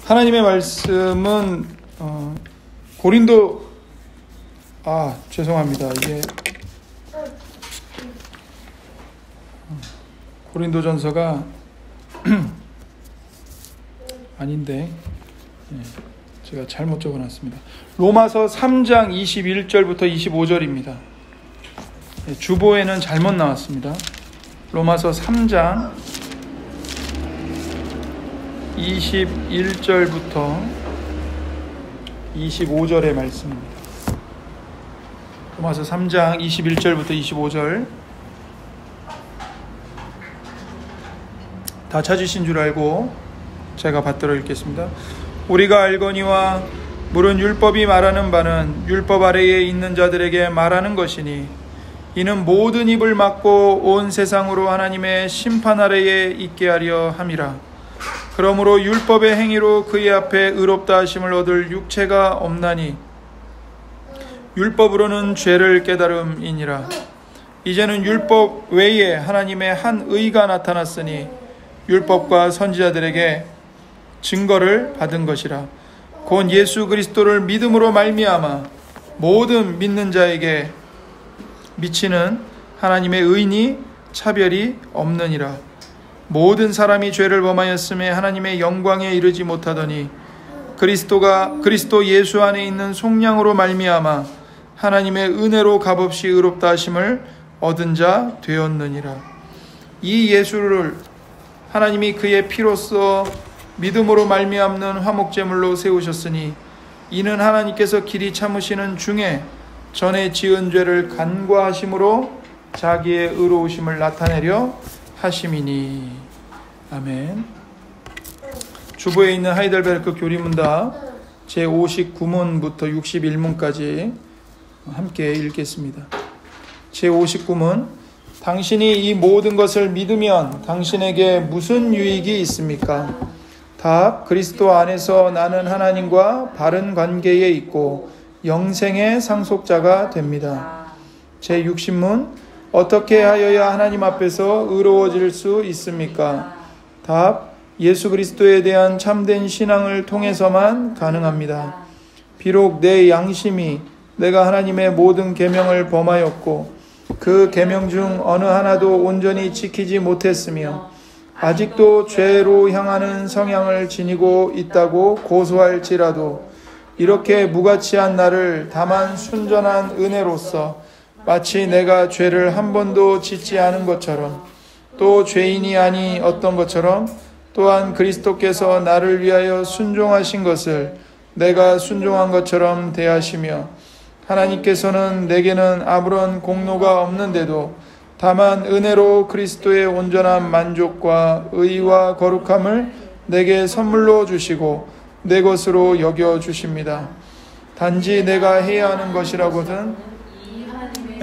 하나님의 말씀은 고린도 죄송합니다. 이게 고린도전서가 아닌데 제가 잘못 적어놨습니다. 로마서 3장 21절부터 25절입니다. 주보에는 잘못 나왔습니다. 로마서 3장 21절부터 25절의 말씀입니다. 로마서 3장 21절부터 25절. 다 찾으신 줄 알고 제가 받들어 읽겠습니다. 우리가 알거니와 물은 율법이 말하는 바는 율법 아래에 있는 자들에게 말하는 것이니 이는 모든 입을 막고 온 세상으로 하나님의 심판 아래에 있게 하려 함이라. 그러므로 율법의 행위로 그의 앞에 의롭다 하심을 얻을 육체가 없나니 율법으로는 죄를 깨달음이니라. 이제는 율법 외에 하나님의 한 의가 나타났으니 율법과 선지자들에게 증거를 받은 것이라. 곧 예수 그리스도를 믿음으로 말미암아 모든 믿는 자에게 미치는 하나님의 의니 차별이 없느니라. 모든 사람이 죄를 범하였음에 하나님의 영광에 이르지 못하더니 그리스도 예수 안에 있는 속량으로 말미암아 하나님의 은혜로 값없이 의롭다 하심을 얻은 자 되었느니라. 이 예수를 하나님이 그의 피로써 믿음으로 말미암는 화목제물로 세우셨으니 이는 하나님께서 길이 참으시는 중에 전에 지은 죄를 간과하심으로 자기의 의로우심을 나타내려 하심이니. 아멘. 주보에 있는 하이델베르크 교리문답 제59문부터 61문까지 함께 읽겠습니다. 제59문. 당신이 이 모든 것을 믿으면 당신에게 무슨 유익이 있습니까? 답. 그리스도 안에서 나는 하나님과 바른 관계에 있고 영생의 상속자가 됩니다. 제60문. 어떻게 하여야 하나님 앞에서 의로워질 수 있습니까? 답. 예수 그리스도에 대한 참된 신앙을 통해서만 가능합니다. 비록 내 양심이 내가 하나님의 모든 계명을 범하였고 그 계명 중 어느 하나도 온전히 지키지 못했으며 아직도 죄로 향하는 성향을 지니고 있다고 고소할지라도 이렇게 무가치한 나를 다만 순전한 은혜로서 마치 내가 죄를 한 번도 짓지 않은 것처럼 또 죄인이 아니 어떤 것처럼 또한 그리스도께서 나를 위하여 순종하신 것을 내가 순종한 것처럼 대하시며 하나님께서는 내게는 아무런 공로가 없는데도 다만 은혜로 그리스도의 온전한 만족과 의와 거룩함을 내게 선물로 주시고 내 것으로 여겨 주십니다. 단지 내가 해야 하는 것이라고는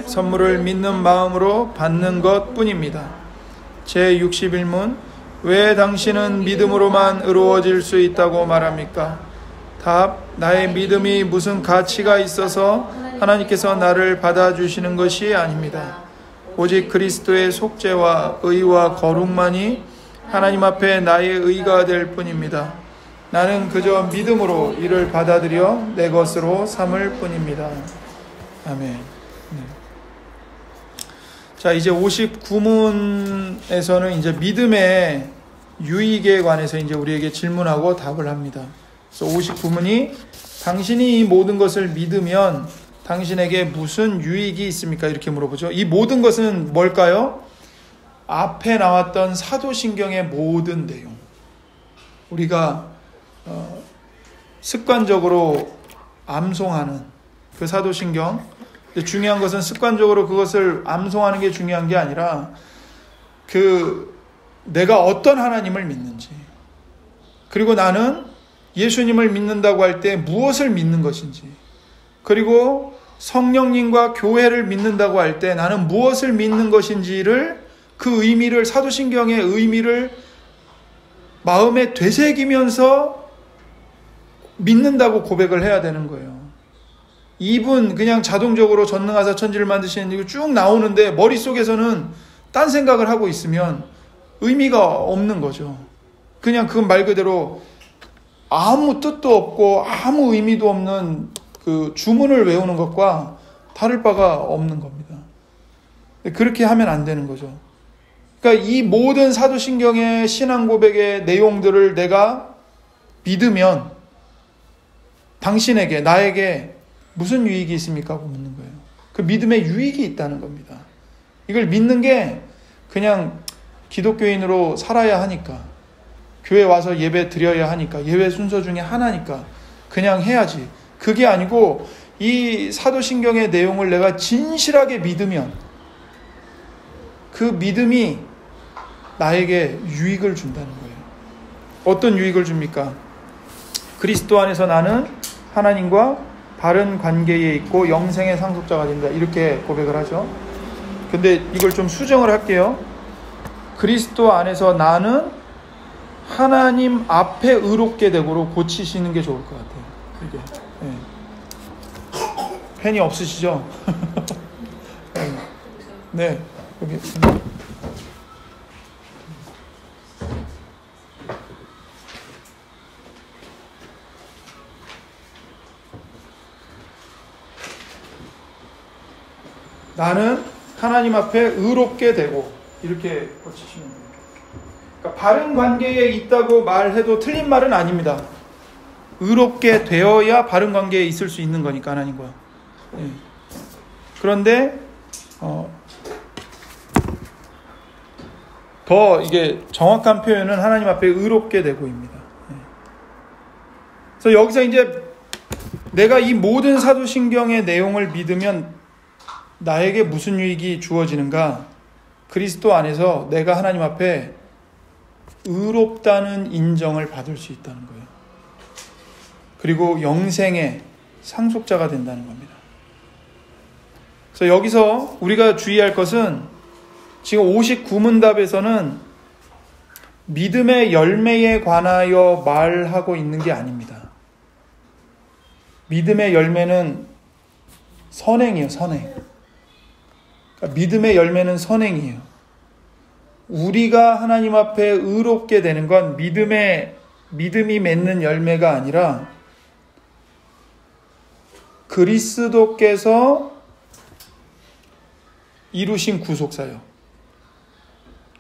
선물을 믿는 마음으로 받는 것 뿐입니다. 제61문. 왜 당신은 믿음으로만 의로워질 수 있다고 말합니까? 답. 나의 믿음이 무슨 가치가 있어서 하나님께서 나를 받아주시는 것이 아닙니다. 오직 그리스도의 속죄와 의와 거룩만이 하나님 앞에 나의 의가 될 뿐입니다. 나는 그저 믿음으로 이를 받아들여 내 것으로 삼을 뿐입니다. 아멘. 자, 이제 59문에서는 이제 믿음의 유익에 관해서 이제 우리에게 질문하고 답을 합니다. 그래서 59문이 당신이 이 모든 것을 믿으면 당신에게 무슨 유익이 있습니까? 이렇게 물어보죠. 이 모든 것은 뭘까요? 앞에 나왔던 사도신경의 모든 내용. 우리가 습관적으로 암송하는 그 사도신경. 중요한 것은 습관적으로 그것을 암송하는 게 중요한 게 아니라 내가 어떤 하나님을 믿는지, 그리고 나는 예수님을 믿는다고 할 때 무엇을 믿는 것인지, 그리고 성령님과 교회를 믿는다고 할 때 나는 무엇을 믿는 것인지를, 그 의미를, 사도신경의 의미를 마음에 되새기면서 믿는다고 고백을 해야 되는 거예요. 입은 그냥 자동적으로 전능하사 천지를 만드시는 이거 쭉 나오는데 머릿속에서는 딴 생각을 하고 있으면 의미가 없는 거죠. 그냥 그건 말 그대로 아무 뜻도 없고 아무 의미도 없는 그 주문을 외우는 것과 다를 바가 없는 겁니다. 그렇게 하면 안 되는 거죠. 그러니까 이 모든 사도신경의 신앙 고백의 내용들을 내가 믿으면 당신에게, 나에게 무슨 유익이 있습니까? 하고 묻는 거예요. 그 믿음에 유익이 있다는 겁니다. 이걸 믿는 게 그냥 기독교인으로 살아야 하니까, 교회 와서 예배 드려야 하니까, 예배 순서 중에 하나니까 그냥 해야지. 그게 아니고 이 사도신경의 내용을 내가 진실하게 믿으면 그 믿음이 나에게 유익을 준다는 거예요. 어떤 유익을 줍니까? 그리스도 안에서 나는 하나님과 바른 관계에 있고 영생의 상속자가 된다. 이렇게 고백을 하죠. 근데 이걸 좀 수정을 할게요. 그리스도 안에서 나는 하나님 앞에 의롭게 되고로 고치시는 게 좋을 것 같아요. 이게. 네. 펜이 없으시죠? 네. 여기. 나는 하나님 앞에 의롭게 되고 이렇게 고치시는 거예요. 그러니까 바른 관계에 있다고 말해도 틀린 말은 아닙니다. 의롭게 되어야 바른 관계에 있을 수 있는 거니까 하나님과. 네. 그런데 더 이게 정확한 표현은 하나님 앞에 의롭게 되고입니다. 네. 그래서 여기서 이제 내가 이 모든 사도신경의 내용을 믿으면 나에게 무슨 유익이 주어지는가? 그리스도 안에서 내가 하나님 앞에 의롭다는 인정을 받을 수 있다는 거예요. 그리고 영생의 상속자가 된다는 겁니다. 그래서 여기서 우리가 주의할 것은 지금 59문답에서는 믿음의 열매에 관하여 말하고 있는 게 아닙니다. 믿음의 열매는 선행이에요, 선행. 그러니까 믿음의 열매는 선행이에요. 우리가 하나님 앞에 의롭게 되는 건 믿음이 맺는 열매가 아니라 그리스도께서 이루신 구속사역,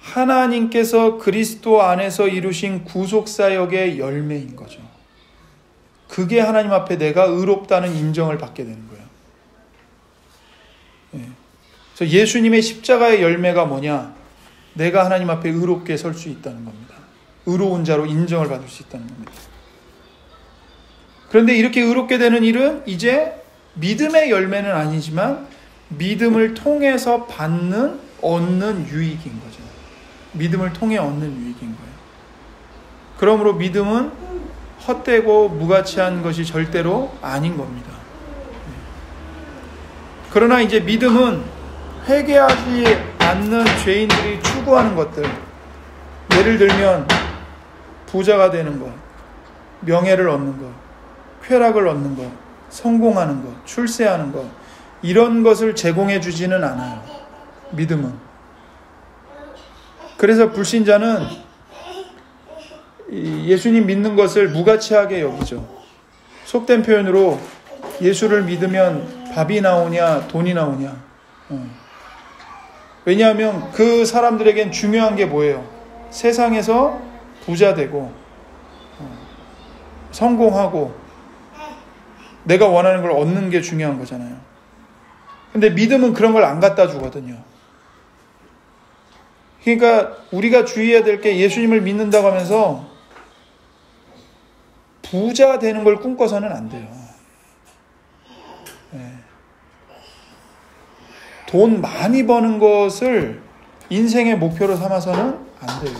하나님께서 그리스도 안에서 이루신 구속사역의 열매인 거죠. 그게 하나님 앞에 내가 의롭다는 인정을 받게 되는 거예요. 네. 그래서 예수님의 십자가의 열매가 뭐냐? 내가 하나님 앞에 의롭게 설 수 있다는 겁니다. 의로운 자로 인정을 받을 수 있다는 겁니다. 그런데 이렇게 의롭게 되는 일은 이제 믿음의 열매는 아니지만 믿음을 통해서 얻는 유익인 거죠. 믿음을 통해 얻는 유익인 거예요. 그러므로 믿음은 헛되고 무가치한 것이 절대로 아닌 겁니다. 그러나 이제 믿음은 회개하지 않는 죄인들이 추구하는 것들, 예를 들면 부자가 되는 것, 명예를 얻는 것, 쾌락을 얻는 것, 성공하는 것, 출세하는 것, 이런 것을 제공해 주지는 않아요. 믿음은. 그래서 불신자는 예수님 믿는 것을 무가치하게 여기죠. 속된 표현으로 예수를 믿으면 밥이 나오냐 돈이 나오냐. 왜냐하면 그 사람들에겐 중요한 게 뭐예요? 세상에서 부자 되고 성공하고 내가 원하는 걸 얻는 게 중요한 거잖아요. 근데 믿음은 그런 걸 안 갖다 주거든요. 그러니까 우리가 주의해야 될 게 예수님을 믿는다고 하면서 부자 되는 걸 꿈꿔서는 안 돼요. 네. 돈 많이 버는 것을 인생의 목표로 삼아서는 안 돼요.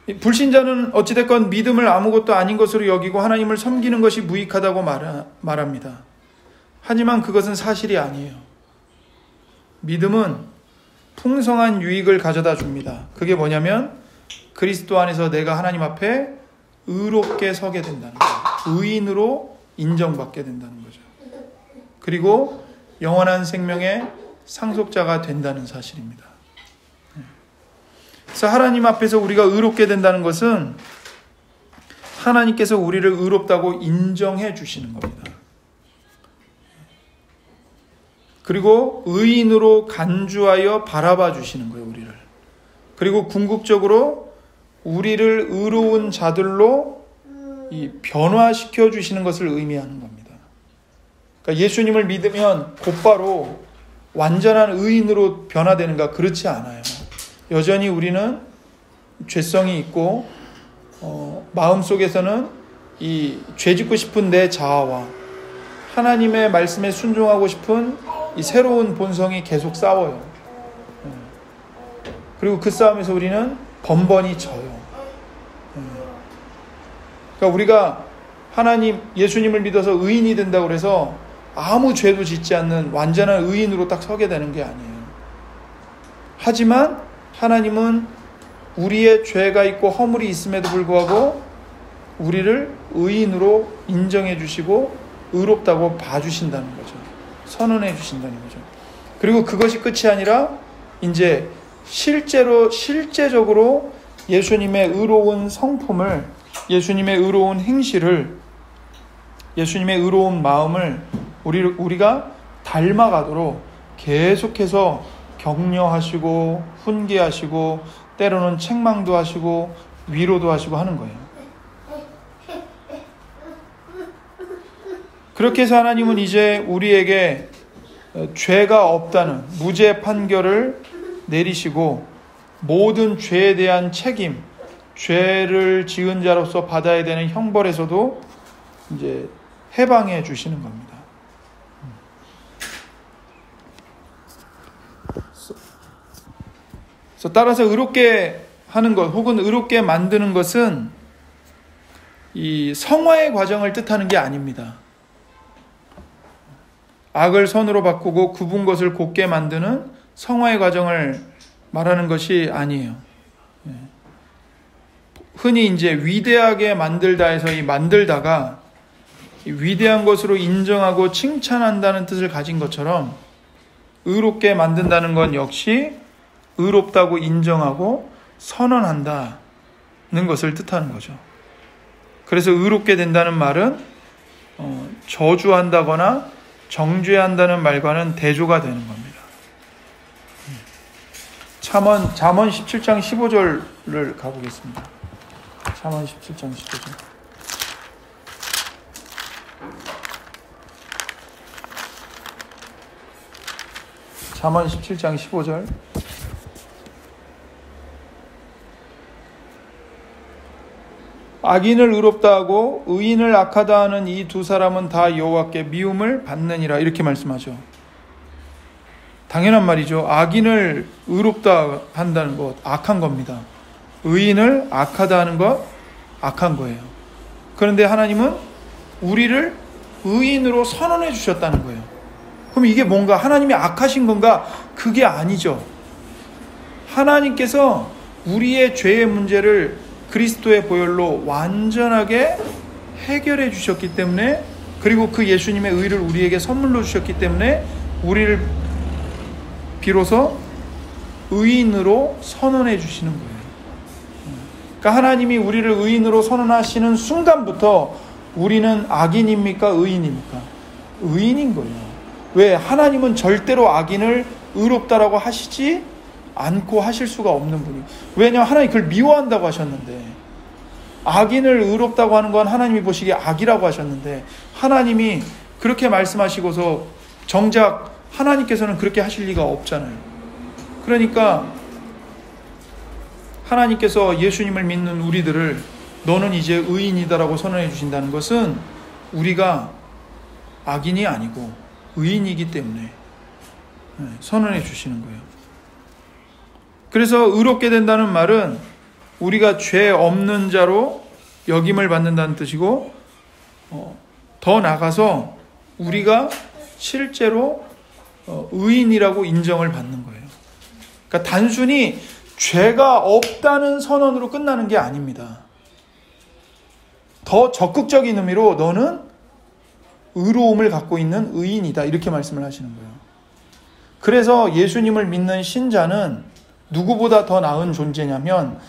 네. 불신자는 어찌됐건 믿음을 아무것도 아닌 것으로 여기고 하나님을 섬기는 것이 무익하다고 말합니다. 하지만 그것은 사실이 아니에요. 믿음은 풍성한 유익을 가져다 줍니다. 그게 뭐냐면 그리스도 안에서 내가 하나님 앞에 의롭게 서게 된다는 거예요. 의인으로 인정받게 된다는 거죠. 그리고 영원한 생명의 상속자가 된다는 사실입니다. 그래서 하나님 앞에서 우리가 의롭게 된다는 것은 하나님께서 우리를 의롭다고 인정해 주시는 겁니다. 그리고 의인으로 간주하여 바라봐 주시는 거예요, 우리를. 그리고 궁극적으로 우리를 의로운 자들로 변화시켜 주시는 것을 의미하는 겁니다. 그러니까 예수님을 믿으면 곧바로 완전한 의인으로 변화되는가? 그렇지 않아요. 여전히 우리는 죄성이 있고 마음속에서는 이 죄짓고 싶은 내 자아와 하나님의 말씀에 순종하고 싶은 이 새로운 본성이 계속 싸워요. 그리고 그 싸움에서 우리는 번번이 져요. 그러니까 우리가 하나님, 예수님을 믿어서 의인이 된다고 해서 아무 죄도 짓지 않는 완전한 의인으로 딱 서게 되는 게 아니에요. 하지만 하나님은 우리의 죄가 있고 허물이 있음에도 불구하고 우리를 의인으로 인정해 주시고 의롭다고 봐주신다는 거죠. 선언해 주신다는 거죠. 그리고 그것이 끝이 아니라 이제 실제적으로 예수님의 의로운 성품을, 예수님의 의로운 행실을, 예수님의 의로운 마음을 우리가 닮아가도록 계속해서 격려하시고 훈계하시고 때로는 책망도 하시고 위로도 하시고 하는 거예요. 그렇게 해서 하나님은 이제 우리에게 죄가 없다는 무죄 판결을 내리시고 모든 죄에 대한 책임, 죄를 지은 자로서 받아야 되는 형벌에서도 이제 해방해 주시는 겁니다. 그래서 따라서 의롭게 하는 것 혹은 의롭게 만드는 것은 이 성화의 과정을 뜻하는 게 아닙니다. 악을 선으로 바꾸고 굽은 것을 곧게 만드는 성화의 과정을 말하는 것이 아니에요. 흔히 이제 위대하게 만들다 해서 이 만들다가 위대한 것으로 인정하고 칭찬한다는 뜻을 가진 것처럼 의롭게 만든다는 건 역시 의롭다고 인정하고 선언한다는 것을 뜻하는 거죠. 그래서 의롭게 된다는 말은 저주한다거나 정죄한다는 말과는 대조가 되는 겁니다. 잠언 17장 15절을 가보겠습니다. 잠언 17장 15절. 잠언 17장 15절. 악인을 의롭다 하고 의인을 악하다 하는 이 두 사람은 다 여호와께 미움을 받느니라, 이렇게 말씀하죠. 당연한 말이죠. 악인을 의롭다 한다는 것 악한 겁니다. 의인을 악하다 하는 것 악한 거예요. 그런데 하나님은 우리를 의인으로 선언해 주셨다는 거예요. 그럼 이게 뭔가 하나님이 악하신 건가? 그게 아니죠. 하나님께서 우리의 죄의 문제를 그리스도의 보혈로 완전하게 해결해 주셨기 때문에, 그리고 그 예수님의 의를 우리에게 선물로 주셨기 때문에 우리를 비로소 의인으로 선언해 주시는 거예요. 그러니까 하나님이 우리를 의인으로 선언하시는 순간부터 우리는 악인입니까? 의인입니까? 의인인 거예요. 왜? 하나님은 절대로 악인을 의롭다라고 하시지 않고 하실 수가 없는 분이. 왜냐하면 하나님이 그걸 미워한다고 하셨는데, 악인을 의롭다고 하는 건 하나님이 보시기에 악이라고 하셨는데, 하나님이 그렇게 말씀하시고서 정작 하나님께서는 그렇게 하실 리가 없잖아요. 그러니까 하나님께서 예수님을 믿는 우리들을 너는 이제 의인이다라고 선언해 주신다는 것은 우리가 악인이 아니고 의인이기 때문에 선언해 주시는 거예요. 그래서 의롭게 된다는 말은 우리가 죄 없는 자로 여김을 받는다는 뜻이고, 더 나아가서 우리가 실제로 의인이라고 인정을 받는 거예요. 그러니까 단순히 죄가 없다는 선언으로 끝나는 게 아닙니다. 더 적극적인 의미로 너는 의로움을 갖고 있는 의인이다, 이렇게 말씀을 하시는 거예요. 그래서 예수님을 믿는 신자는 누구보다 더 나은 존재냐면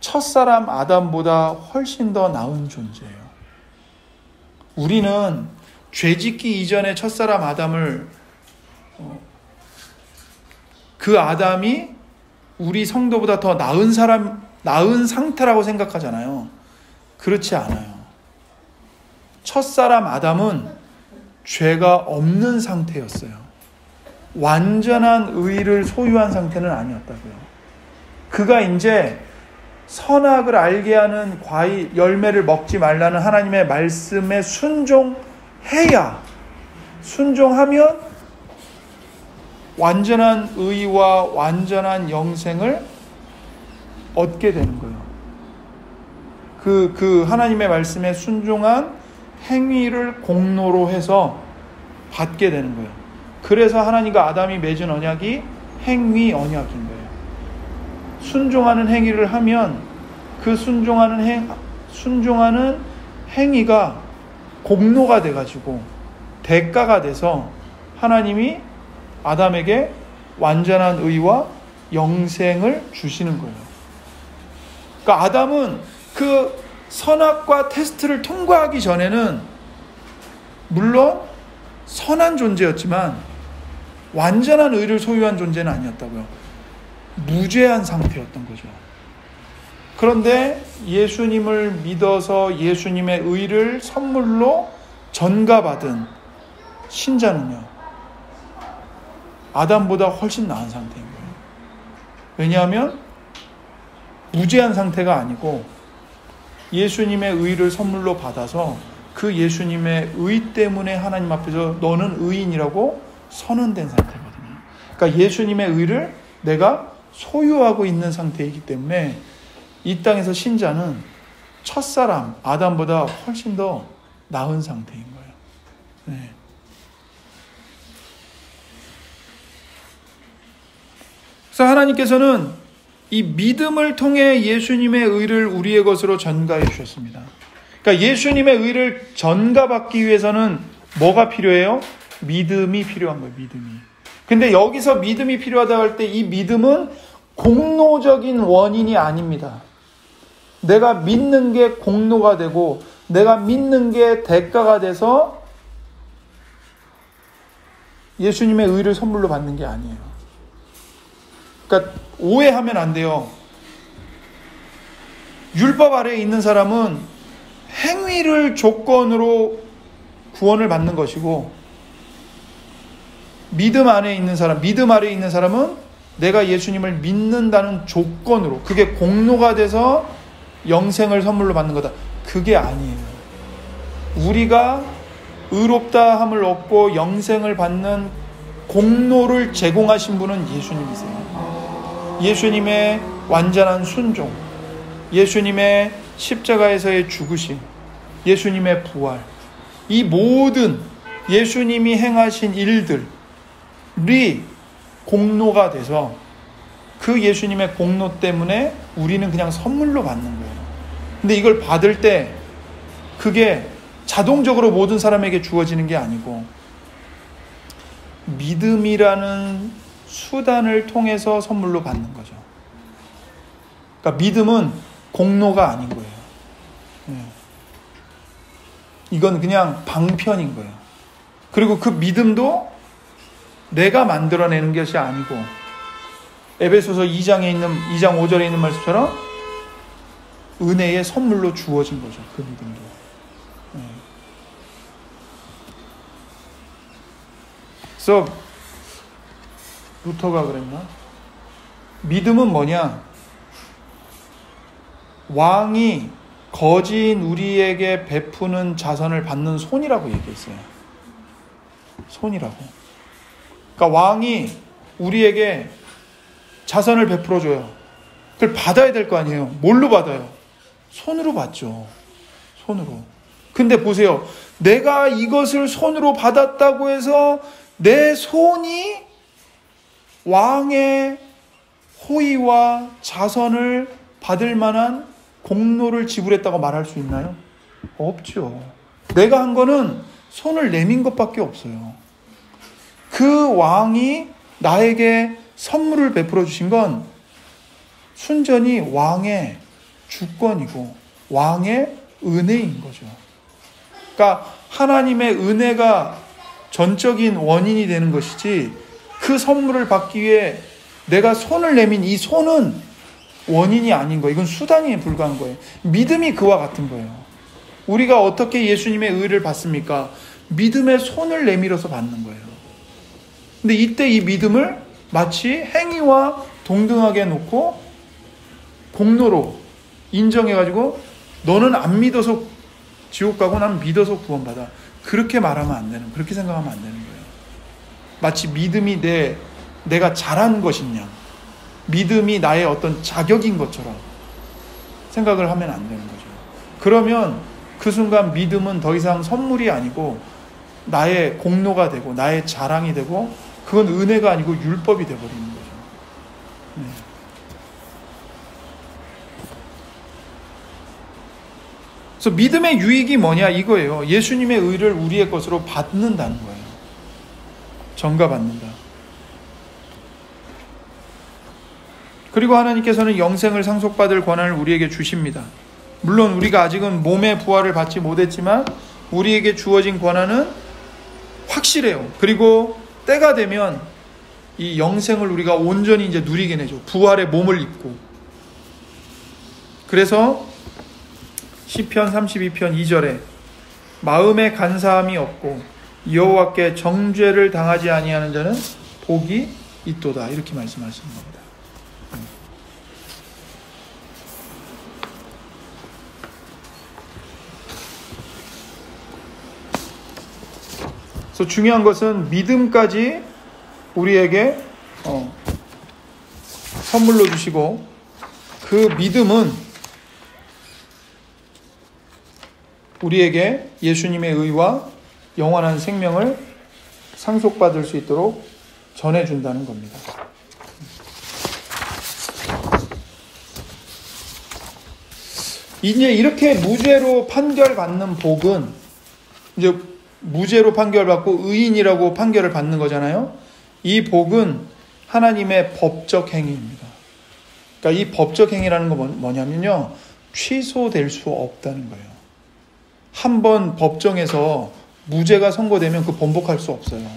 첫사람 아담보다 훨씬 더 나은 존재예요. 우리는 죄짓기 이전에 첫사람 아담을 그 아담이 우리 성도보다 더 나은 상태라고 생각하잖아요. 그렇지 않아요. 첫사람 아담은 죄가 없는 상태였어요. 완전한 의를 소유한 상태는 아니었다고요. 그가 이제 선악을 알게 하는 과일, 열매를 먹지 말라는 하나님의 말씀에 순종하면 완전한 의와 완전한 영생을 얻게 되는 거예요. 그 하나님의 말씀에 순종한 행위를 공로로 해서 받게 되는 거예요. 그래서 하나님과 아담이 맺은 언약이 행위 언약인 거예요. 순종하는 행위를 하면 그 순종하는 행위가 공로가 돼가지고 대가가 돼서 하나님이 아담에게 완전한 의와 영생을 주시는 거예요. 그러니까 아담은 그 선악과 테스트를 통과하기 전에는 물론 선한 존재였지만 완전한 의를 소유한 존재는 아니었다고요. 무죄한 상태였던 거죠. 그런데 예수님을 믿어서 예수님의 의를 선물로 전가받은 신자는요, 아담보다 훨씬 나은 상태인 거예요. 왜냐하면 무죄한 상태가 아니고 예수님의 의를 선물로 받아서 그 예수님의 의 때문에 하나님 앞에서 너는 의인이라고 선언된 상태거든요. 그러니까 예수님의 의를 내가 소유하고 있는 상태이기 때문에 이 땅에서 신자는 첫사람 아담보다 훨씬 더 나은 상태인 거예요. 네. 그래서 하나님께서는 이 믿음을 통해 예수님의 의를 우리의 것으로 전가해 주셨습니다. 그러니까 예수님의 의를 전가받기 위해서는 뭐가 필요해요? 믿음이 필요한 거예요. 믿음이. 근데 여기서 믿음이 필요하다고 할 때 이 믿음은 공로적인 원인이 아닙니다. 내가 믿는 게 공로가 되고 내가 믿는 게 대가가 돼서 예수님의 의를 선물로 받는 게 아니에요. 그러니까 오해하면 안 돼요. 율법 아래에 있는 사람은 행위를 조건으로 구원을 받는 것이고 믿음 아래에 있는 사람은 내가 예수님을 믿는다는 조건으로 그게 공로가 돼서 영생을 선물로 받는 거다. 그게 아니에요. 우리가 의롭다 함을 얻고 영생을 받는 공로를 제공하신 분은 예수님이세요. 예수님의 완전한 순종, 예수님의 십자가에서의 죽으심, 예수님의 부활, 이 모든 예수님이 행하신 일들이 공로가 돼서 그 예수님의 공로 때문에 우리는 그냥 선물로 받는 거예요. 근데 이걸 받을 때 그게 자동적으로 모든 사람에게 주어지는 게 아니고 믿음이라는 수단을 통해서 선물로 받는 거죠. 그러니까 믿음은 공로가 아닌 거예요. 이건 그냥 방편인 거예요. 그리고 그 믿음도 내가 만들어내는 것이 아니고 에베소서 2장 5절에 있는 말씀처럼 은혜의 선물로 주어진 거죠. 그 믿음도. 그래서 루터가 그랬나? 믿음은 뭐냐? 왕이 거지인 우리에게 베푸는 자선을 받는 손이라고 얘기했어요. 손이라고. 그러니까 왕이 우리에게 자선을 베풀어줘요. 그걸 받아야 될 거 아니에요. 뭘로 받아요? 손으로 받죠. 손으로. 근데 보세요. 내가 이것을 손으로 받았다고 해서 내 손이 왕의 호의와 자선을 받을 만한 공로를 지불했다고 말할 수 있나요? 없죠. 내가 한 거는 손을 내민 것밖에 없어요. 그 왕이 나에게 선물을 베풀어 주신 건 순전히 왕의 주권이고 왕의 은혜인 거죠. 그러니까 하나님의 은혜가 전적인 원인이 되는 것이지, 그 선물을 받기 위해 내가 손을 내민 이 손은 원인이 아닌 거예요. 이건 수단에 불과한 거예요. 믿음이 그와 같은 거예요. 우리가 어떻게 예수님의 의를 받습니까? 믿음의 손을 내밀어서 받는 거예요. 근데 이때 이 믿음을 마치 행위와 동등하게 놓고 공로로 인정해가지고 너는 안 믿어서 지옥 가고 난 믿어서 구원받아, 그렇게 말하면 안 되는, 그렇게 생각하면 안 되는 거예요. 마치 믿음이 내가 잘한 것이냐, 믿음이 나의 어떤 자격인 것처럼 생각을 하면 안 되는 거죠. 그러면 그 순간 믿음은 더 이상 선물이 아니고 나의 공로가 되고 나의 자랑이 되고, 그건 은혜가 아니고 율법이 되어버리는 거죠. 네. 그래서 믿음의 유익이 뭐냐 이거예요. 예수님의 의를 우리의 것으로 받는다는 거예요. 전가받는다. 그리고 하나님께서는 영생을 상속받을 권한을 우리에게 주십니다. 물론 우리가 아직은 몸의 부활을 받지 못했지만 우리에게 주어진 권한은 확실해요. 그리고 때가 되면 이 영생을 우리가 온전히 이제 누리게 되죠. 부활의 몸을 입고. 그래서 시편 32편 2절에 마음에 간사함이 없고 여호와께 정죄를 당하지 아니하는 자는 복이 있도다, 이렇게 말씀하시는 겁니다. 그래서 중요한 것은 믿음까지 우리에게 선물로 주시고, 그 믿음은 우리에게 예수님의 의와 영원한 생명을 상속받을 수 있도록 전해준다는 겁니다. 이제 이렇게 무죄로 판결받는 복은, 이제 무죄로 판결받고 의인이라고 판결을 받는 거잖아요. 이 복은 하나님의 법적 행위입니다. 그러니까 이 법적 행위라는 건 뭐냐면요, 취소될 수 없다는 거예요. 한번 법정에서 무죄가 선고되면 그 번복할 수 없어요.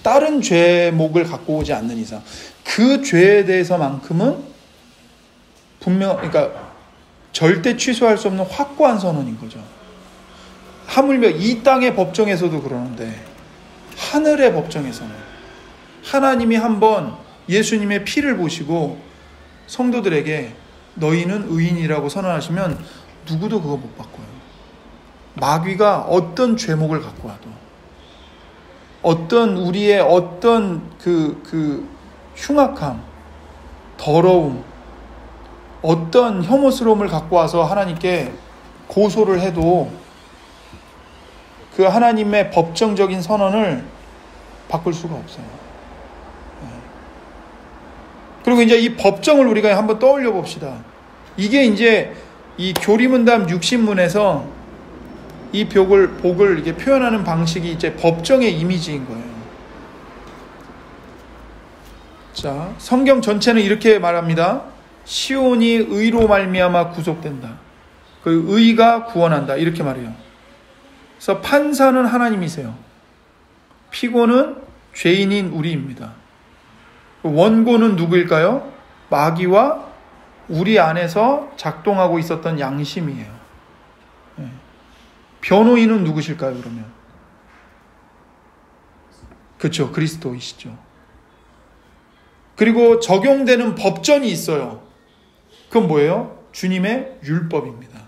다른 죄목을 갖고 오지 않는 이상 그 죄에 대해서만큼은 그러니까 절대 취소할 수 없는 확고한 선언인 거죠. 하물며 이 땅의 법정에서도 그러는데, 하늘의 법정에서는 하나님이 한번 예수님의 피를 보시고 성도들에게 너희는 의인이라고 선언하시면 누구도 그거 못 바꿔요. 마귀가 어떤 죄목을 갖고 와도, 어떤 우리의 어떤 그 흉악함, 더러움, 어떤 혐오스러움을 갖고 와서 하나님께 고소를 해도 그 하나님의 법정적인 선언을 바꿀 수가 없어요. 그리고 이제 이 법정을 우리가 한번 떠올려 봅시다. 이게 이제 이 교리문답 60문에서 이 복을 이렇게 표현하는 방식이 이제 법정의 이미지인 거예요. 자, 성경 전체는 이렇게 말합니다. 시온이 의로 말미암아 구속된다. 그 의가 구원한다, 이렇게 말해요. 그래서 판사는 하나님이세요. 피고는 죄인인 우리입니다. 원고는 누구일까요? 마귀와 우리 안에서 작동하고 있었던 양심이에요. 변호인은 누구실까요, 그러면? 그렇죠, 그리스도이시죠. 그리고 적용되는 법전이 있어요. 그건 뭐예요? 주님의 율법입니다.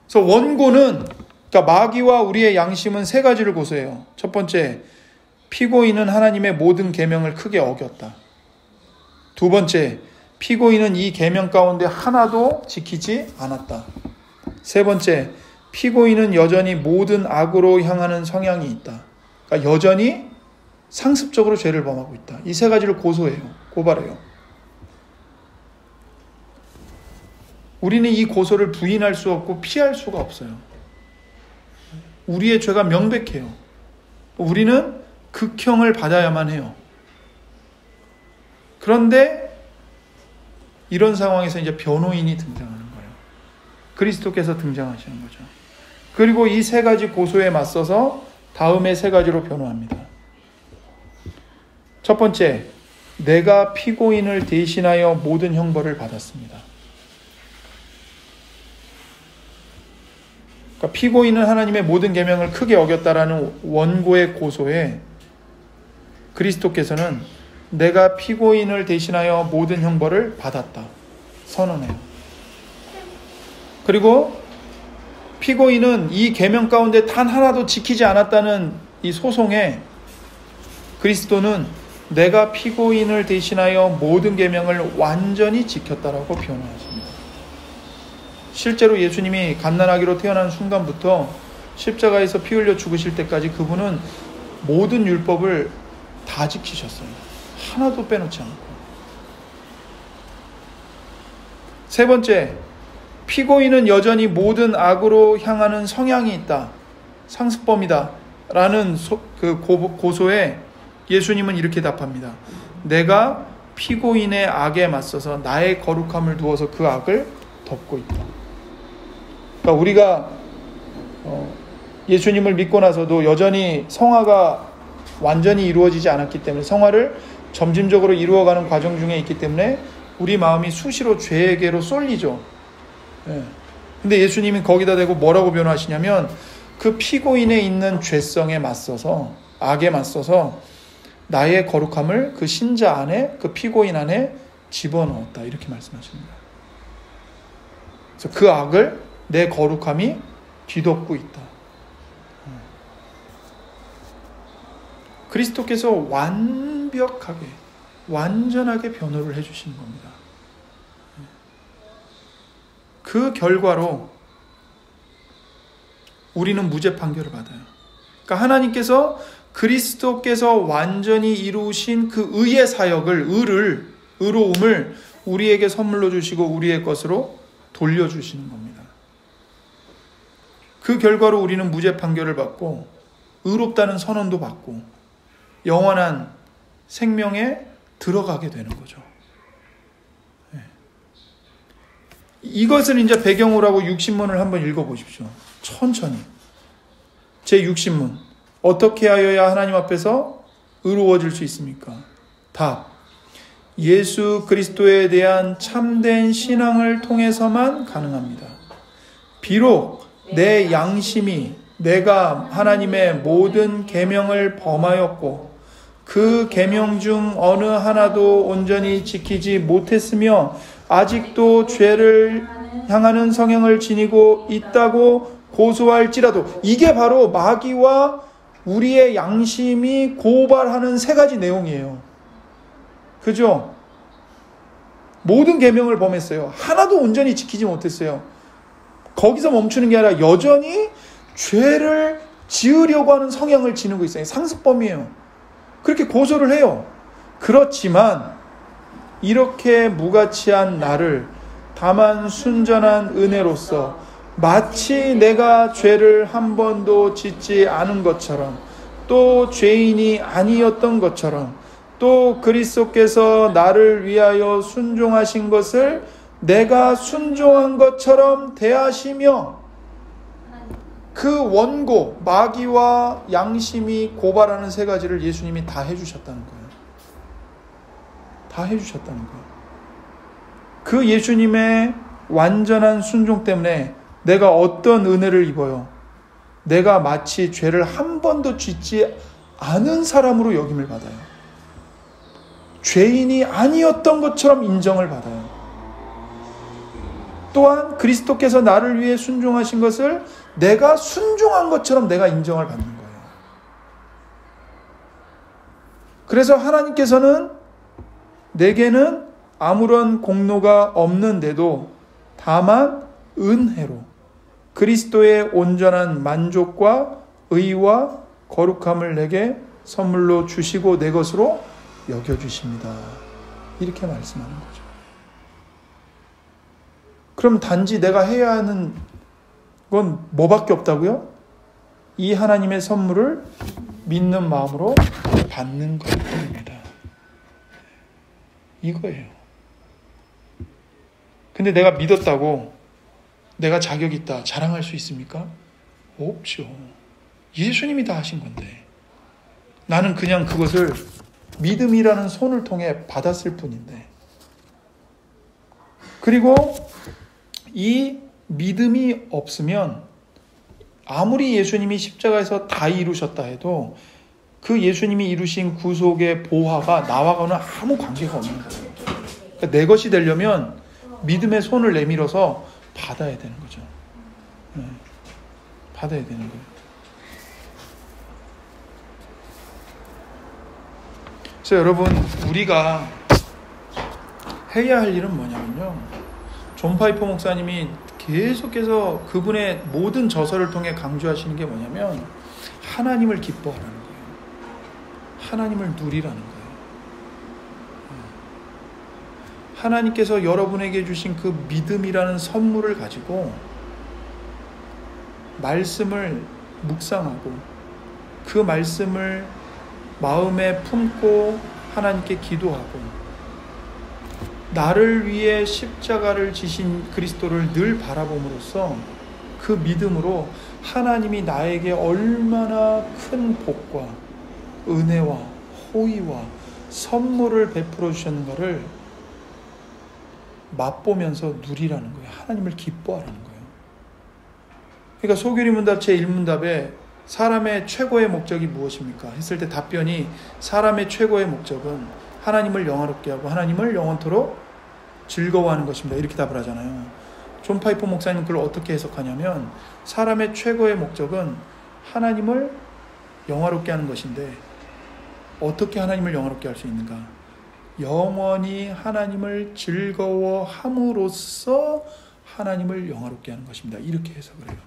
그래서 원고는, 그러니까 마귀와 우리의 양심은 세 가지를 고소해요. 첫 번째, 피고인은 하나님의 모든 계명을 크게 어겼다. 두 번째, 피고인은 이 계명 가운데 하나도 지키지 않았다. 세 번째, 피고인은 여전히 모든 악으로 향하는 성향이 있다. 그러니까 여전히 상습적으로 죄를 범하고 있다. 이 세 가지를 고소해요. 고발해요. 우리는 이 고소를 부인할 수 없고 피할 수가 없어요. 우리의 죄가 명백해요. 우리는 극형을 받아야만 해요. 그런데 이런 상황에서 이제 변호인이 등장하는 거예요. 그리스도께서 등장하시는 거죠. 그리고 이 세 가지 고소에 맞서서 다음에 세 가지로 변호합니다. 첫 번째, 내가 피고인을 대신하여 모든 형벌을 받았습니다. 그러니까 피고인은 하나님의 모든 계명을 크게 어겼다라는 원고의 고소에 그리스도께서는 내가 피고인을 대신하여 모든 형벌을 받았다 선언해요. 그리고 피고인은 이 계명 가운데 단 하나도 지키지 않았다는 이 소송에 그리스도는 내가 피고인을 대신하여 모든 계명을 완전히 지켰다라고 변호하십니다. 실제로 예수님이 갓난아기로 태어난 순간부터 십자가에서 피 흘려 죽으실 때까지 그분은 모든 율법을 다 지키셨어요. 하나도 빼놓지 않고. 세 번째, 피고인은 여전히 모든 악으로 향하는 성향이 있다. 상습범이다. 라는 그 고소에 예수님은 이렇게 답합니다. 내가 피고인의 악에 맞서서 나의 거룩함을 두어서 그 악을 덮고 있다. 그러니까 우리가 예수님을 믿고 나서도 여전히 성화가 완전히 이루어지지 않았기 때문에 성화를 점진적으로 이루어가는 과정 중에 있기 때문에 우리 마음이 수시로 죄에게로 쏠리죠. 근데 예수님이 거기다 대고 뭐라고 변호하시냐면 그 피고인에 있는 죄성에 맞서서 악에 맞서서 나의 거룩함을 그 신자 안에 그 피고인 안에 집어넣었다 이렇게 말씀하십니다. 그래서 그 악을 내 거룩함이 뒤덮고 있다. 그리스도께서 완벽하게 완전하게 변호를 해주시는 겁니다. 그 결과로 우리는 무죄 판결을 받아요. 그러니까 하나님께서 그리스도께서 완전히 이루신 그 의의 사역을, 의로움을 우리에게 선물로 주시고 우리의 것으로 돌려주시는 겁니다. 그 결과로 우리는 무죄 판결을 받고 의롭다는 선언도 받고 영원한 생명에 들어가게 되는 거죠. 이것을 이제 배경으로 하고 육신문을 한번 읽어보십시오. 천천히. 제60문. 어떻게 하여야 하나님 앞에서 의로워질 수 있습니까? 답. 예수 그리스도에 대한 참된 신앙을 통해서만 가능합니다. 비록 내 양심이 내가 하나님의 모든 계명을 범하였고 그 계명 중 어느 하나도 온전히 지키지 못했으며 아직도 죄를 향하는 성향을 지니고 있다고 고소할지라도, 이게 바로 마귀와 우리의 양심이 고발하는 세 가지 내용이에요. 그죠? 모든 계명을 범했어요. 하나도 온전히 지키지 못했어요. 거기서 멈추는 게 아니라 여전히 죄를 지으려고 하는 성향을 지니고 있어요. 상습범이에요. 그렇게 고소를 해요. 그렇지만 이렇게 무가치한 나를 다만 순전한 은혜로서 마치 내가 죄를 한 번도 짓지 않은 것처럼, 또 죄인이 아니었던 것처럼, 또 그리스도께서 나를 위하여 순종하신 것을 내가 순종한 것처럼 대하시며, 그 원고, 마귀와 양심이 고발하는 세 가지를 예수님이 다 해주셨다는 거예요. 다 해주셨다는 거예요. 그 예수님의 완전한 순종 때문에 내가 어떤 은혜를 입어요? 내가 마치 죄를 한 번도 짓지 않은 사람으로 여김을 받아요. 죄인이 아니었던 것처럼 인정을 받아요. 또한 그리스도께서 나를 위해 순종하신 것을 내가 순종한 것처럼 내가 인정을 받는 거예요. 그래서 하나님께서는 내게는 아무런 공로가 없는데도 다만 은혜로 그리스도의 온전한 만족과 의와 거룩함을 내게 선물로 주시고 내 것으로 여겨주십니다. 이렇게 말씀하는 거죠. 그럼 단지 내가 해야 하는 건 뭐밖에 없다고요? 이 하나님의 선물을 믿는 마음으로 받는 것뿐입니다. 이거예요. 근데 내가 믿었다고 내가 자격 있다 자랑할 수 있습니까? 없죠. 예수님이 다 하신 건데 나는 그냥 그것을 믿음이라는 손을 통해 받았을 뿐인데, 그리고 이 믿음이 없으면 아무리 예수님이 십자가에서 다 이루셨다 해도 그 예수님이 이루신 구속의 보화가 나와가는 아무 관계가 없는 거예요. 그러니까 내 것이 되려면 믿음의 손을 내밀어서 받아야 되는 거죠. 받아야 되는 거예요. 그래서 여러분, 우리가 해야 할 일은 뭐냐면요, 존 파이퍼 목사님이 계속해서 그분의 모든 저서를 통해 강조하시는 게 뭐냐면 하나님을 기뻐하라는 거예요. 하나님을 누리라는 거예요. 하나님께서 여러분에게 주신 그 믿음이라는 선물을 가지고 말씀을 묵상하고 그 말씀을 마음에 품고 하나님께 기도하고 나를 위해 십자가를 지신 그리스도를 늘 바라봄으로써 그 믿음으로 하나님이 나에게 얼마나 큰 복과 은혜와 호의와 선물을 베풀어 주셨는가를 맛보면서 누리라는 거예요. 하나님을 기뻐하라는 거예요. 그러니까 소규리 문답 제1문답에 사람의 최고의 목적이 무엇입니까? 했을 때 답변이 사람의 최고의 목적은 하나님을 영화롭게 하고 하나님을 영원토록 즐거워하는 것입니다. 이렇게 답을 하잖아요. 존 파이퍼 목사님 그걸 어떻게 해석하냐면 사람의 최고의 목적은 하나님을 영화롭게 하는 것인데 어떻게 하나님을 영화롭게 할 수 있는가? 영원히 하나님을 즐거워함으로써 하나님을 영화롭게 하는 것입니다. 이렇게 해석을 해요.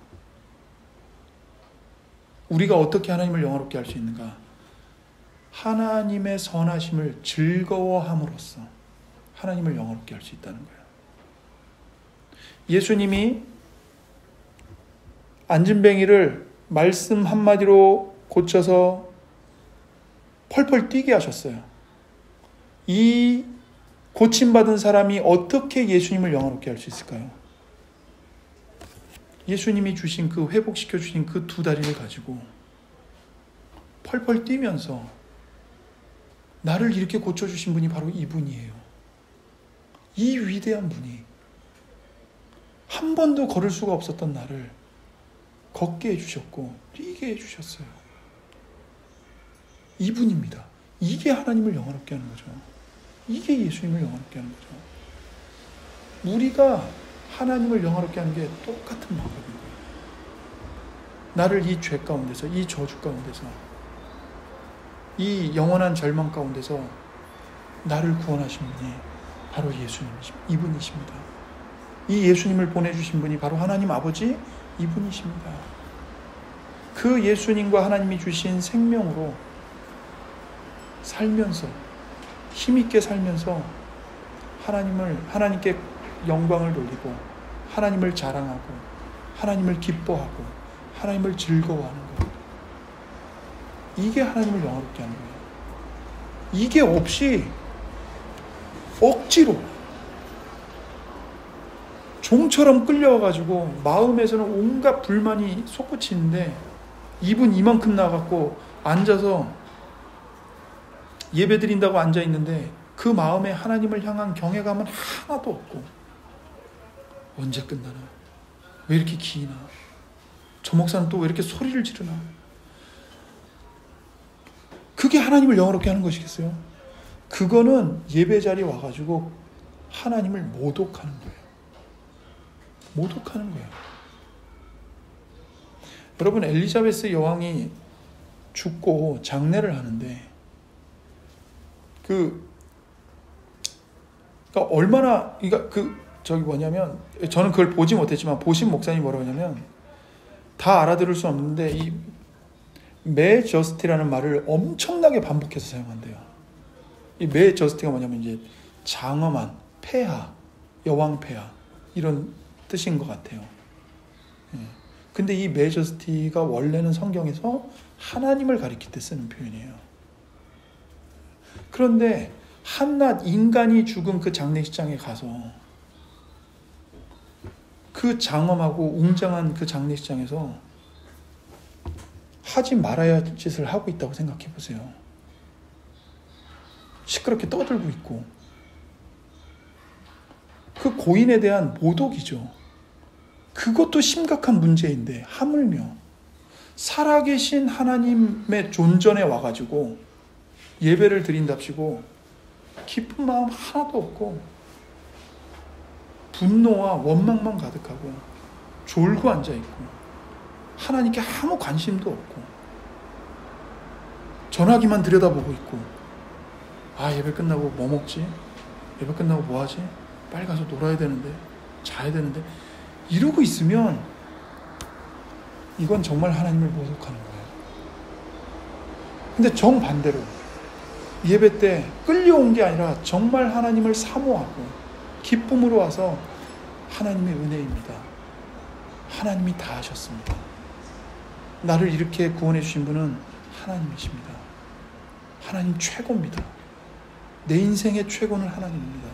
우리가 어떻게 하나님을 영화롭게 할 수 있는가? 하나님의 선하심을 즐거워함으로써 하나님을 영화롭게 할 수 있다는 거예요. 예수님이 안진뱅이를 말씀 한마디로 고쳐서 펄펄 뛰게 하셨어요. 이 고침받은 사람이 어떻게 예수님을 영화롭게 할 수 있을까요? 예수님이 주신 그 회복시켜 주신 그 두 다리를 가지고 펄펄 뛰면서 나를 이렇게 고쳐주신 분이 바로 이분이에요. 이 위대한 분이 한 번도 걸을 수가 없었던 나를 걷게 해주셨고 뛰게 해주셨어요. 이분입니다. 이게 하나님을 영화롭게 하는 거죠. 이게 예수님을 영화롭게 하는 거죠. 우리가 하나님을 영화롭게 하는 게 똑같은 방법인 거예요. 나를 이 죄 가운데서, 이 저주 가운데서, 이 영원한 절망 가운데서 나를 구원하신 분이 바로 예수님이십니다. 이분이십니다. 이 예수님을 보내주신 분이 바로 하나님 아버지 이분이십니다. 그 예수님과 하나님이 주신 생명으로 살면서 힘있게 살면서 하나님께 영광을 돌리고 하나님을 자랑하고 하나님을 기뻐하고 하나님을 즐거워하는 것. 이게 하나님을 영화롭게 하는 거예요. 이게 없이 억지로 종처럼 끌려와가지고 마음에서는 온갖 불만이 솟구치는데 입은 이만큼 나갔고 앉아서 예배 드린다고 앉아있는데 그 마음에 하나님을 향한 경외감은 하나도 없고 언제 끝나나? 왜 이렇게 기나? 저 목사는 또 왜 이렇게 소리를 지르나? 그게 하나님을 영화롭게 하는 것이겠어요? 그거는 예배 자리에 와가지고 하나님을 모독하는 거예요. 모독하는 거예요. 여러분, 엘리자베스 여왕이 죽고 장례를 하는데 그러니까 얼마나 뭐냐면 저는 그걸 보지 못했지만 보신 목사님이 뭐라고 하냐면 다 알아들을 수 없는데 이 메저스티라는 말을 엄청나게 반복해서 사용한대요. 이 메저스티가 뭐냐면 이제 장엄한 폐하, 여왕 폐하 이런 뜻인 것 같아요. 근데 이 메저스티가 원래는 성경에서 하나님을 가리킬 때 쓰는 표현이에요. 그런데 한낱 인간이 죽은 그 장례식장에 가서 그 장엄하고 웅장한 그 장례식장에서 하지 말아야 할 짓을 하고 있다고 생각해 보세요. 시끄럽게 떠들고 있고, 그 고인에 대한 모독이죠. 그것도 심각한 문제인데 하물며 살아계신 하나님의 존전에 와가지고 예배를 드린답시고 기쁜 마음 하나도 없고 분노와 원망만 가득하고 졸고 앉아있고 하나님께 아무 관심도 없고 전화기만 들여다보고 있고, 아, 예배 끝나고 뭐 먹지? 예배 끝나고 뭐 하지? 빨리 가서 놀아야 되는데, 자야 되는데, 이러고 있으면 이건 정말 하나님을 모독하는 거예요. 근데 정반대로 예배 때 끌려온 게 아니라 정말 하나님을 사모하고 기쁨으로 와서 하나님의 은혜입니다. 하나님이 다 하셨습니다. 나를 이렇게 구원해 주신 분은 하나님이십니다. 하나님 최고입니다. 내 인생의 최고는 하나님입니다.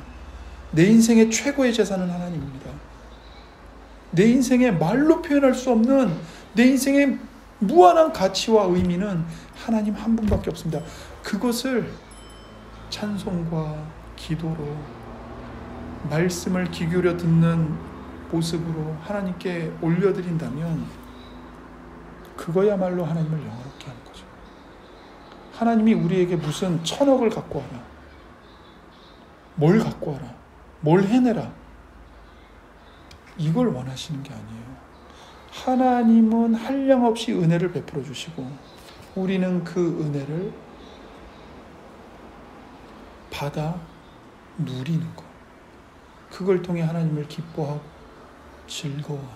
내 인생의 최고의 재산은 하나님입니다. 내 인생의 말로 표현할 수 없는 내 인생의 무한한 가치와 의미는 하나님 한 분밖에 없습니다. 그것을 찬송과 기도로 말씀을 귀 기울여 듣는 모습으로 하나님께 올려드린다면 그거야말로 하나님을 영화롭게 하는 거죠. 하나님이 우리에게 무슨 1,000억을 갖고 와라, 뭘 갖고 와라, 뭘 해내라, 이걸 원하시는 게 아니에요. 하나님은 한량없이 은혜를 베풀어 주시고 우리는 그 은혜를 받아 누리는 것, 그걸 통해 하나님을 기뻐하고 즐거워하는 것,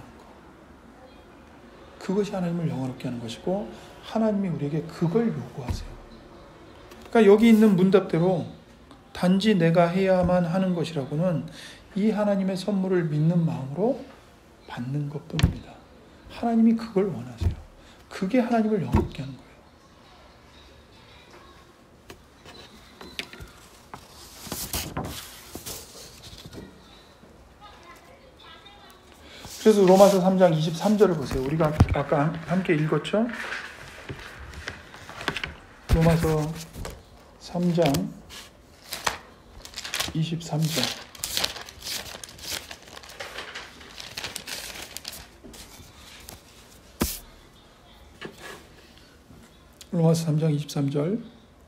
그것이 하나님을 영화롭게 하는 것이고 하나님이 우리에게 그걸 요구하세요. 그러니까 여기 있는 문답대로 단지 내가 해야만 하는 것이라고는 이 하나님의 선물을 믿는 마음으로 받는 것뿐입니다. 하나님이 그걸 원하세요. 그게 하나님을 영화롭게 하는 거예요. 그래서 로마서 3장 23절을 보세요. 우리가 아까 함께 읽었죠? 로마서 3장 23절. 로마서 3장 23절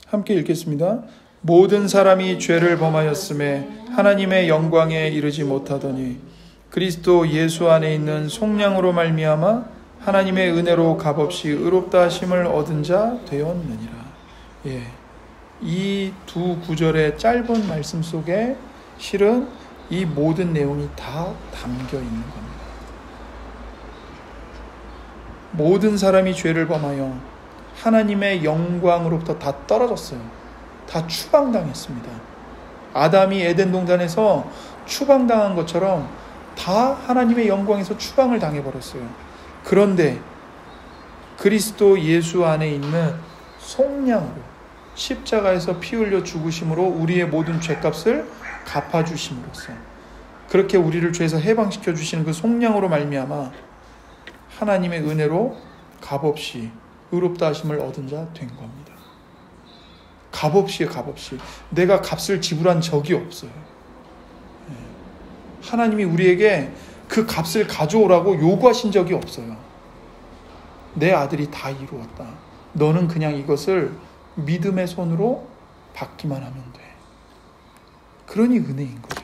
함께 읽겠습니다. 모든 사람이 죄를 범하였음에 하나님의 영광에 이르지 못하더니 그리스도 예수 안에 있는 속량으로 말미암아 하나님의 은혜로 값없이 의롭다 하심을 얻은 자 되었느니라. 예, 이 두 구절의 짧은 말씀 속에 실은 이 모든 내용이 다 담겨 있는 겁니다. 모든 사람이 죄를 범하여 하나님의 영광으로부터 다 떨어졌어요. 다 추방당했습니다. 아담이 에덴 동산에서 추방당한 것처럼 다 하나님의 영광에서 추방을 당해버렸어요. 그런데 그리스도 예수 안에 있는 속량으로 십자가에서 피 흘려 죽으심으로 우리의 모든 죄값을 갚아주심으로써 그렇게 우리를 죄에서 해방시켜 주시는 그 속량으로 말미암아 하나님의 은혜로 값없이 의롭다 하심을 얻은 자 된 겁니다. 값없이요, 값없이. 내가 값을 지불한 적이 없어요. 하나님이 우리에게 그 값을 가져오라고 요구하신 적이 없어요. 내 아들이 다 이루었다. 너는 그냥 이것을 믿음의 손으로 받기만 하면 돼. 그러니 은혜인 거죠.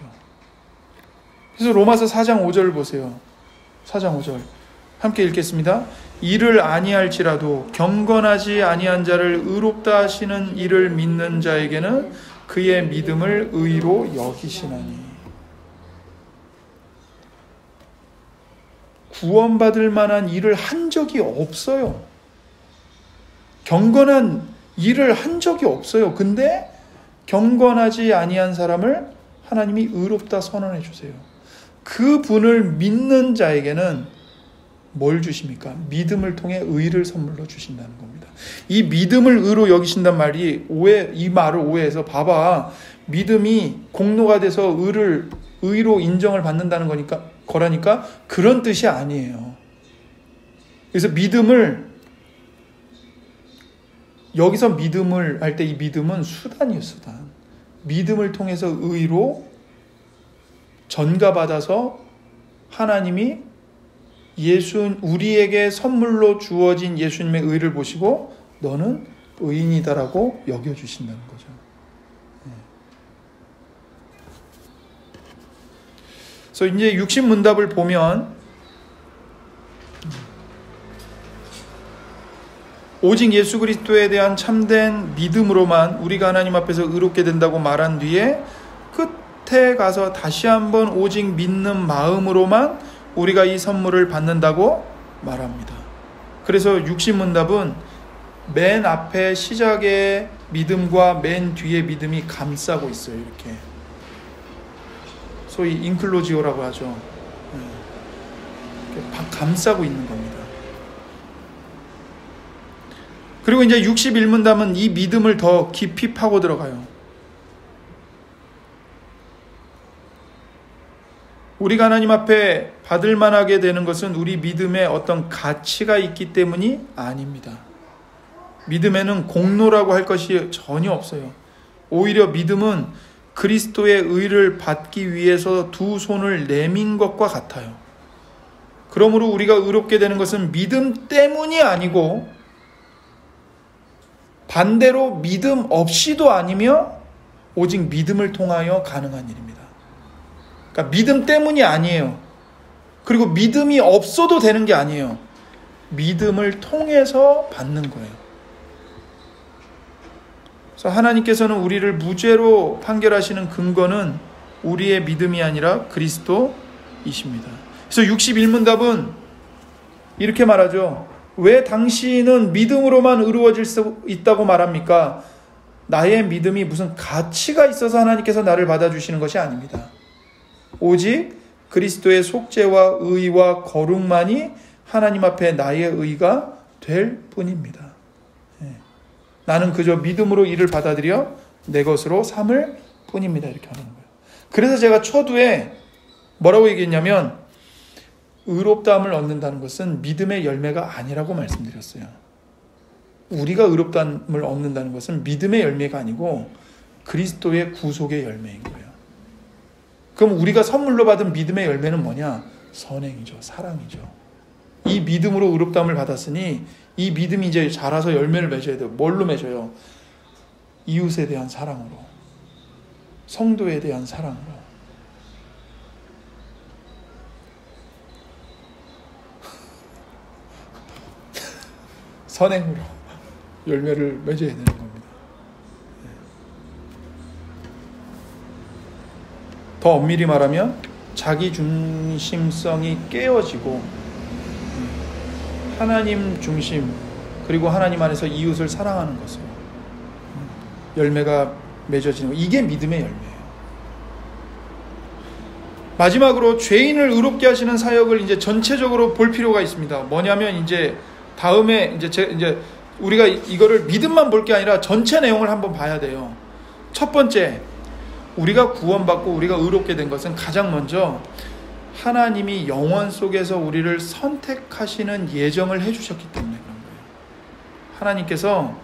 그래서 로마서 4장 5절을 보세요. 4장 5절 함께 읽겠습니다. 이를 아니할지라도 경건하지 아니한 자를 의롭다 하시는 이를 믿는 자에게는 그의 믿음을 의로 여기시나니. 구원받을 만한 일을 한 적이 없어요. 경건한 일을 한 적이 없어요. 근데 경건하지 아니한 사람을 하나님이 의롭다 선언해 주세요. 그 분을 믿는 자에게는 뭘 주십니까? 믿음을 통해 의를 선물로 주신다는 겁니다. 이 믿음을 의로 여기신단 말이 이 말을 오해해서 봐봐. 믿음이 공로가 돼서 의로 인정을 받는다는 거라니까 그런 뜻이 아니에요. 그래서 여기서 믿음을 할 때 이 믿음은 수단이에요, 수단. 믿음을 통해서 의로 전가받아서 하나님이 우리에게 선물로 주어진 예수님의 의를 보시고 너는 의인이다라고 여겨주신다는 거죠. 그래서 이제 육신문답을 보면 오직 예수 그리스도에 대한 참된 믿음으로만 우리가 하나님 앞에서 의롭게 된다고 말한 뒤에 끝에 가서 다시 한번 오직 믿는 마음으로만 우리가 이 선물을 받는다고 말합니다. 그래서 육신문답은 맨 앞에 시작의 믿음과 맨 뒤의 믿음이 감싸고 있어요. 이렇게 소위 인클로지오라고 하죠. 이렇게 감싸고 있는 겁니다. 그리고 이제 61문답은 이 믿음을 더 깊이 파고 들어가요. 우리가 하나님 앞에 받을 만하게 되는 것은 우리 믿음에 어떤 가치가 있기 때문이 아닙니다. 믿음에는 공로라고 할 것이 전혀 없어요. 오히려 믿음은 그리스도의 의를 받기 위해서 두 손을 내민 것과 같아요. 그러므로 우리가 의롭게 되는 것은 믿음 때문이 아니고 반대로 믿음 없이도 아니며 오직 믿음을 통하여 가능한 일입니다. 그러니까 믿음 때문이 아니에요. 그리고 믿음이 없어도 되는 게 아니에요. 믿음을 통해서 받는 거예요. 그래서 하나님께서는 우리를 무죄로 판결하시는 근거는 우리의 믿음이 아니라 그리스도이십니다. 그래서 61문답은 이렇게 말하죠. 왜 당신은 믿음으로만 의로워질 수 있다고 말합니까? 나의 믿음이 무슨 가치가 있어서 하나님께서 나를 받아주시는 것이 아닙니다. 오직 그리스도의 속죄와 의와 거룩만이 하나님 앞에 나의 의가 될 뿐입니다. 나는 그저 믿음으로 이를 받아들여 내 것으로 삼을 뿐입니다. 이렇게 하는 거예요. 그래서 제가 초두에 뭐라고 얘기했냐면 의롭다함을 얻는다는 것은 믿음의 열매가 아니라고 말씀드렸어요. 우리가 의롭다함을 얻는다는 것은 믿음의 열매가 아니고 그리스도의 구속의 열매인 거예요. 그럼 우리가 선물로 받은 믿음의 열매는 뭐냐? 선행이죠. 사랑이죠. 이 믿음으로 의롭다함을 받았으니 이 믿음이 이제 자라서 열매를 맺어야 돼요. 뭘로 맺어요? 이웃에 대한 사랑으로, 성도에 대한 사랑으로. 선행으로 열매를 맺어야 되는 겁니다. 더 엄밀히 말하면 자기 중심성이 깨어지고 하나님 중심 그리고 하나님 안에서 이웃을 사랑하는 것으로 열매가 맺어지는 것. 이게 믿음의 열매예요. 마지막으로 죄인을 의롭게 하시는 사역을 이제 전체적으로 볼 필요가 있습니다. 뭐냐면 이제 다음에 이제 우리가 이거를 믿음만 볼 게 아니라 전체 내용을 한번 봐야 돼요. 첫 번째, 우리가 구원받고 우리가 의롭게 된 것은 가장 먼저 하나님이 영원 속에서 우리를 선택하시는 예정을 해주셨기 때문에 그런 거예요. 하나님께서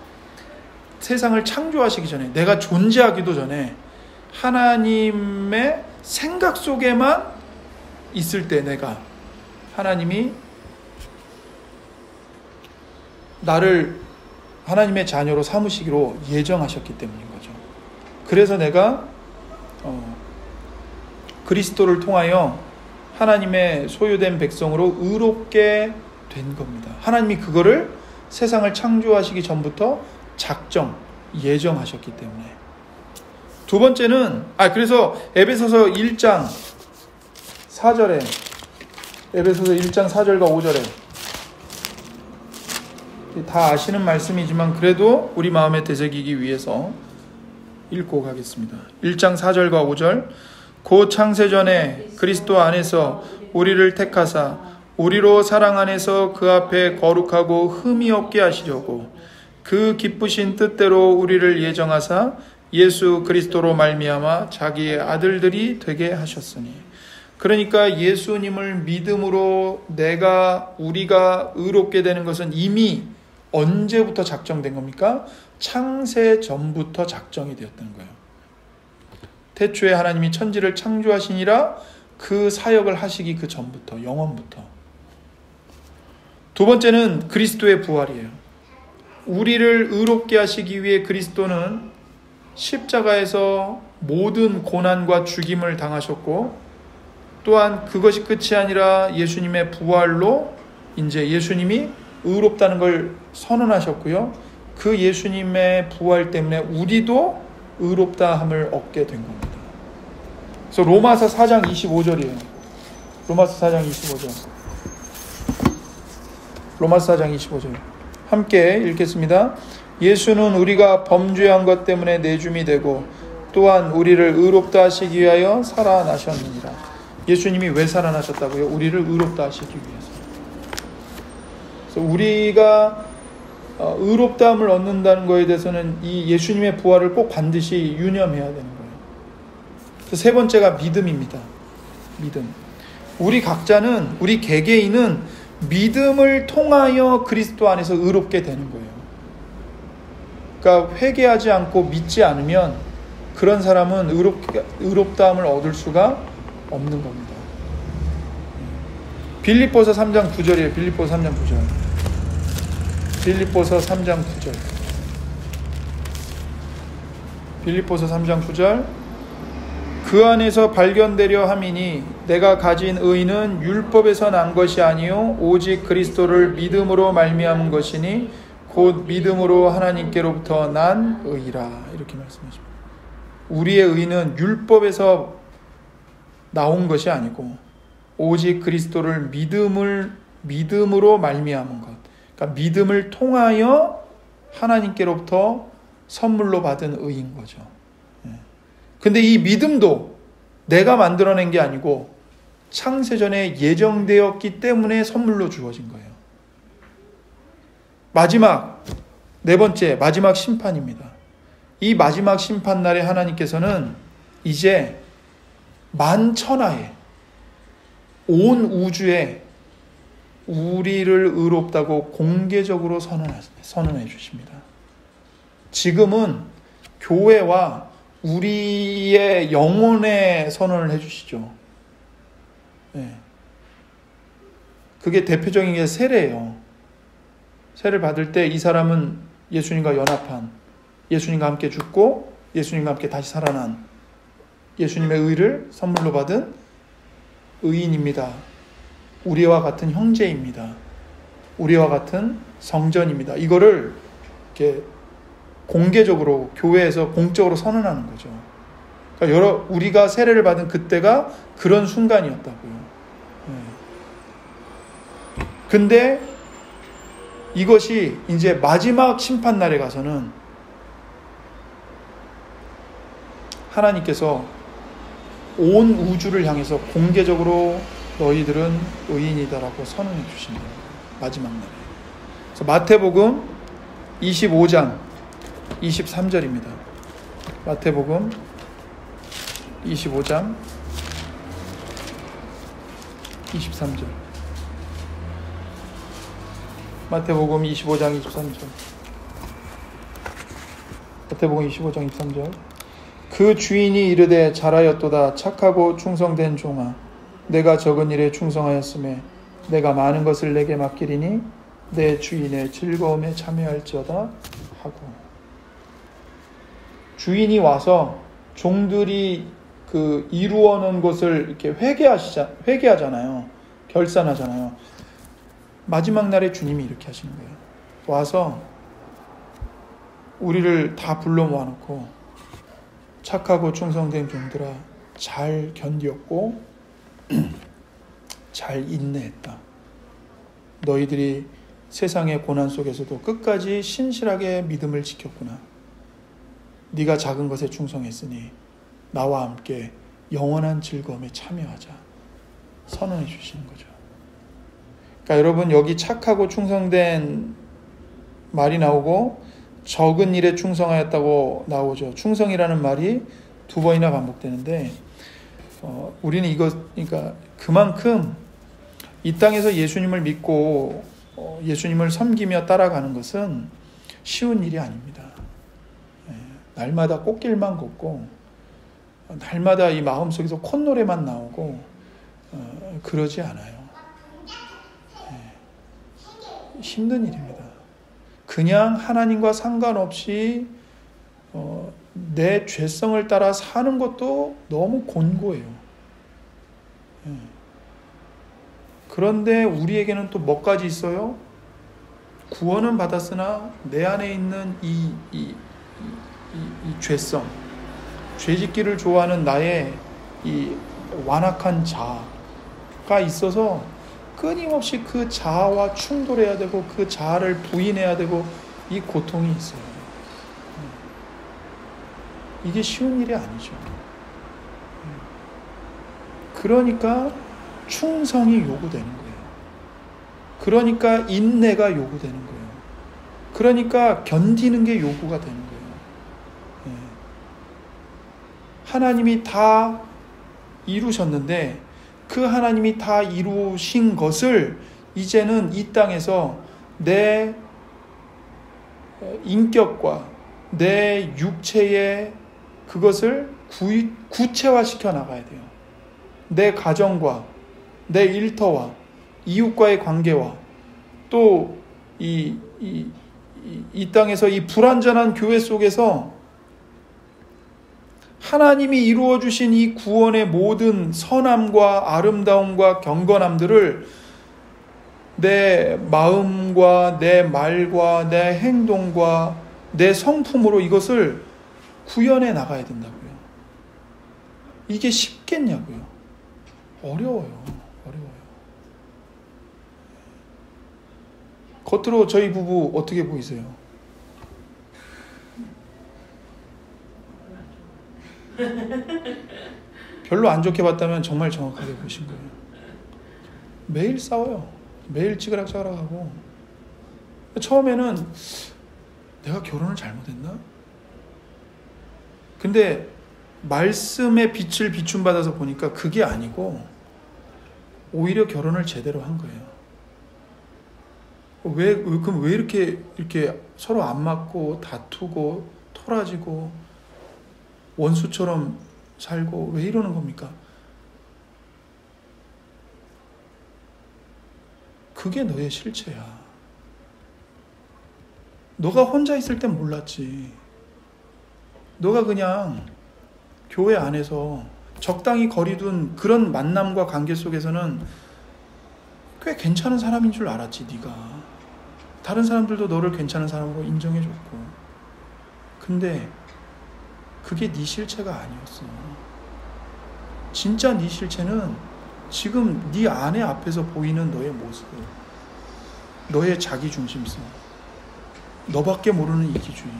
세상을 창조하시기 전에, 내가 존재하기도 전에 하나님의 생각 속에만 있을 때 내가 하나님이 나를 하나님의 자녀로 삼으시기로 예정하셨기 때문인 거죠. 그래서 내가 그리스도를 통하여 하나님의 소유된 백성으로 의롭게 된 겁니다. 하나님이 그거를 세상을 창조하시기 전부터 예정하셨기 때문에. 두 번째는 그래서 에베소서 1장 4절에 에베소서 1장 4절과 5절에 다 아시는 말씀이지만 그래도 우리 마음에 되새기기 위해서 읽고 가겠습니다. 1장 4절과 5절. 곧 창세전에 그리스도 안에서 우리를 택하사 우리로 사랑 안에서 그 앞에 거룩하고 흠이 없게 하시려고 그 기쁘신 뜻대로 우리를 예정하사 예수 그리스도로 말미암아 자기의 아들들이 되게 하셨으니. 그러니까 예수님을 믿음으로 우리가 의롭게 되는 것은 이미 언제부터 작정된 겁니까? 창세 전부터 작정이 되었던 거예요. 태초에 하나님이 천지를 창조하시니라 그 사역을 하시기 그 전부터, 영원부터. 두 번째는 그리스도의 부활이에요. 우리를 의롭게 하시기 위해 그리스도는 십자가에서 모든 고난과 죽임을 당하셨고, 또한 그것이 끝이 아니라 예수님의 부활로 이제 예수님이 의롭다는 걸 선언하셨고요. 그 예수님의 부활 때문에 우리도 의롭다함을 얻게 된 겁니다. 그래서 로마서 4장 25절이에요. 로마서 4장 25절. 로마서 4장 25절. 함께 읽겠습니다. 예수는 우리가 범죄한 것 때문에 내줌이 되고 또한 우리를 의롭다 하시기 위하여 살아나셨느니라. 예수님이 왜 살아나셨다고요? 우리를 의롭다 하시기 위해서. 그래서 우리가 의롭다함을 얻는다는 것에 대해서는 이 예수님의 부활을 꼭 반드시 유념해야 되는 거예요. 세 번째가 믿음입니다. 믿음. 우리 각자는, 우리 개개인은 믿음을 통하여 그리스도 안에서 의롭게 되는 거예요. 그러니까 회개하지 않고 믿지 않으면 그런 사람은 의롭다함을 얻을 수가 없는 겁니다. 빌립보서 3장 9절이에요. 빌립보서 3장 9절. 빌립보서 3장 9절. 빌립보서 3장 9절. 그 안에서 발견되려 함이니 내가 가진 의는 율법에서 난 것이 아니요 오직 그리스도를 믿음으로 말미암은 것이니 곧 믿음으로 하나님께로부터 난 의라. 이렇게 말씀하십니다. 우리의 의는 율법에서 나온 것이 아니고 오직 그리스도를 믿음으로 말미암은 것. 그러니까 믿음을 통하여 하나님께로부터 선물로 받은 의인 거죠. 근데 이 믿음도 내가 만들어낸 게 아니고 창세전에 예정되었기 때문에 선물로 주어진 거예요. 네 번째, 마지막 심판입니다. 이 마지막 심판날에 하나님께서는 이제 만천하에 온 우주에 우리를 의롭다고 공개적으로 선언해 주십니다. 지금은 교회와 우리의 영혼에 선언을 해 주시죠. 네. 그게 대표적인 게 세례예요. 세례를 받을 때 이 사람은 예수님과 연합한, 예수님과 함께 죽고 예수님과 함께 다시 살아난 예수님의 의를 선물로 받은 의인입니다. 우리와 같은 형제입니다. 우리와 같은 성전입니다. 이거를 이렇게 공개적으로 교회에서 공적으로 선언하는 거죠. 그러니까 우리가 세례를 받은 그때가 그런 순간이었다고요. 근데 이것이 이제 마지막 심판날에 가서는 하나님께서 온 우주를 향해서 공개적으로 너희들은 의인이다라고 선언해 주신다. 마지막 날에. 그래서 마태복음 25장 23절입니다. 마태복음 25장 23절. 마태복음 25장 23절. 마태복음 25장 23절. 그 주인이 이르되 잘하였도다 착하고 충성된 종아 내가 적은 일에 충성하였음에 내가 많은 것을 내게 맡기리니 내 주인의 즐거움에 참여할지어다 하고. 주인이 와서 종들이 그 이루어 놓은 것을 이렇게 회개하잖아요. 결산하잖아요. 마지막 날에 주님이 이렇게 하시는 거예요. 와서 우리를 다 불러 모아놓고 착하고 충성된 종들아 잘 견디었고 잘 인내했다. 너희들이 세상의 고난 속에서도 끝까지 신실하게 믿음을 지켰구나. 네가 작은 것에 충성했으니 나와 함께 영원한 즐거움에 참여하자. 선언해 주시는 거죠. 그러니까 여러분 여기 착하고 충성된 말이 나오고 적은 일에 충성하였다고 나오죠. 충성이라는 말이 2번이나 반복되는데 우리는 이거 그러니까 그만큼 이 땅에서 예수님을 믿고 예수님을 섬기며 따라가는 것은 쉬운 일이 아닙니다. 날마다 꽃길만 걷고 날마다 이 마음속에서 콧노래만 나오고 그러지 않아요. 힘든 일입니다. 그냥 하나님과 상관없이 내 죄성을 따라 사는 것도 너무 곤고해요. 그런데 우리에게는 또 뭐까지 있어요? 구원은 받았으나 내 안에 있는 이 죄성, 죄짓기를 좋아하는 나의 이 완악한 자아가 있어서 끊임없이 그 자아와 충돌해야 되고 그 자아를 부인해야 되고 이 고통이 있어요. 이게 쉬운 일이 아니죠. 그러니까 충성이 요구되는 거예요. 그러니까 인내가 요구되는 거예요. 그러니까 견디는 게 요구가 되는 거예요. 하나님이 다 이루셨는데 그 하나님이 다 이루신 것을 이제는 이 땅에서 내 인격과 내 육체의 그것을 구체화시켜 나가야 돼요. 내 가정과 내 일터와 이웃과의 관계와 또 이 땅에서 이 불완전한 교회 속에서 하나님이 이루어 주신 이 구원의 모든 선함과 아름다움과 경건함들을 내 마음과 내 말과 내 행동과 내 성품으로 이것을 구현해 나가야 된다고요. 이게 쉽겠냐고요. 어려워요. 겉으로 저희 부부 어떻게 보이세요? 별로 안 좋게 봤다면 정말 정확하게 보신 거예요. 매일 싸워요. 매일 찌그락찌그락하고. 처음에는 내가 결혼을 잘못했나? 근데 말씀의 빛을 비춤받아서 보니까 그게 아니고 오히려 결혼을 제대로 한 거예요. 그럼 왜 이렇게 서로 안 맞고 다투고 토라지고 원수처럼 살고 왜 이러는 겁니까? 그게 너의 실체야. 너가 혼자 있을 땐 몰랐지. 너가 그냥 교회 안에서 적당히 거리둔 그런 만남과 관계 속에서는 꽤 괜찮은 사람인 줄 알았지, 네가. 다른 사람들도 너를 괜찮은 사람으로 인정해줬고. 근데 그게 네 실체가 아니었어. 진짜 네 실체는 지금 네 아내 앞에서 보이는 너의 모습, 너의 자기중심성, 너밖에 모르는 이기주의,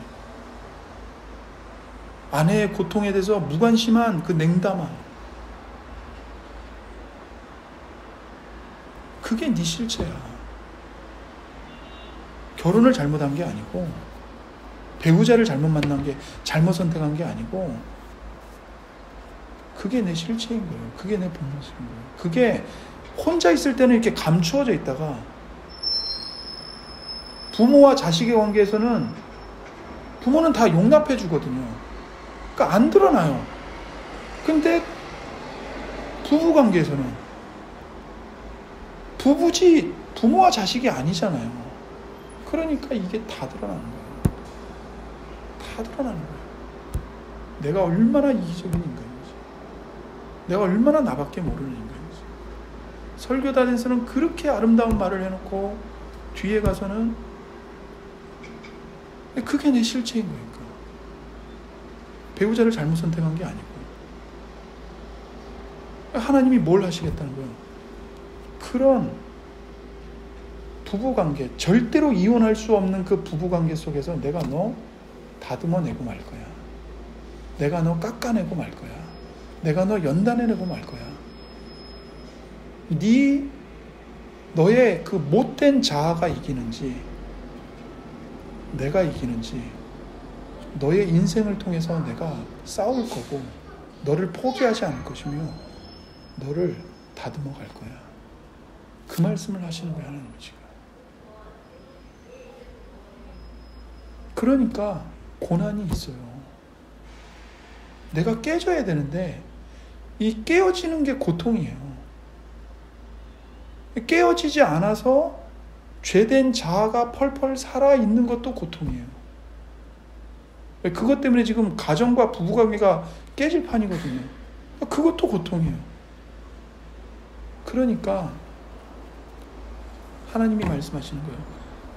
아내의 고통에 대해서 무관심한 그 냉담함, 그게 네 실체야. 결혼을 잘못한 게 아니고 배우자를 잘못 만난 게 잘못 선택한 게 아니고 그게 내 실체인 거예요. 그게 내 본 모습인 거예요. 그게 혼자 있을 때는 이렇게 감추어져 있다가 부모와 자식의 관계에서는 부모는 다 용납해 주거든요. 그러니까 안 드러나요. 근데 부부 관계에서는 부부지 부모와 자식이 아니잖아요. 그러니까 이게 다 드러나는 거예요. 다 드러나는 거예요. 내가 얼마나 이기적인 인간인지, 내가 얼마나 나밖에 모르는 인간인지. 설교단에서는 그렇게 아름다운 말을 해놓고 뒤에 가서는 그게 내 실체인 거니까. 배우자를 잘못 선택한 게 아니고 하나님이 뭘 하시겠다는 거예요. 그런 부부관계, 절대로 이혼할 수 없는 그 부부관계 속에서 내가 너 다듬어내고 말 거야. 내가 너 깎아내고 말 거야. 내가 너 연단해내고 말 거야. 네 너의 그 못된 자아가 이기는지 내가 이기는지, 너의 인생을 통해서 내가 싸울 거고 너를 포기하지 않을 것이며 너를 다듬어 갈 거야. 그 말씀을 하시는 거야, 하나님이 지금. 그러니까 고난이 있어요. 내가 깨져야 되는데 이 깨어지는 게 고통이에요. 깨어지지 않아서 죄된 자아가 펄펄 살아있는 것도 고통이에요. 그것 때문에 지금 가정과 부부관계가 깨질 판이거든요. 그것도 고통이에요. 그러니까 하나님이 말씀하시는 거예요.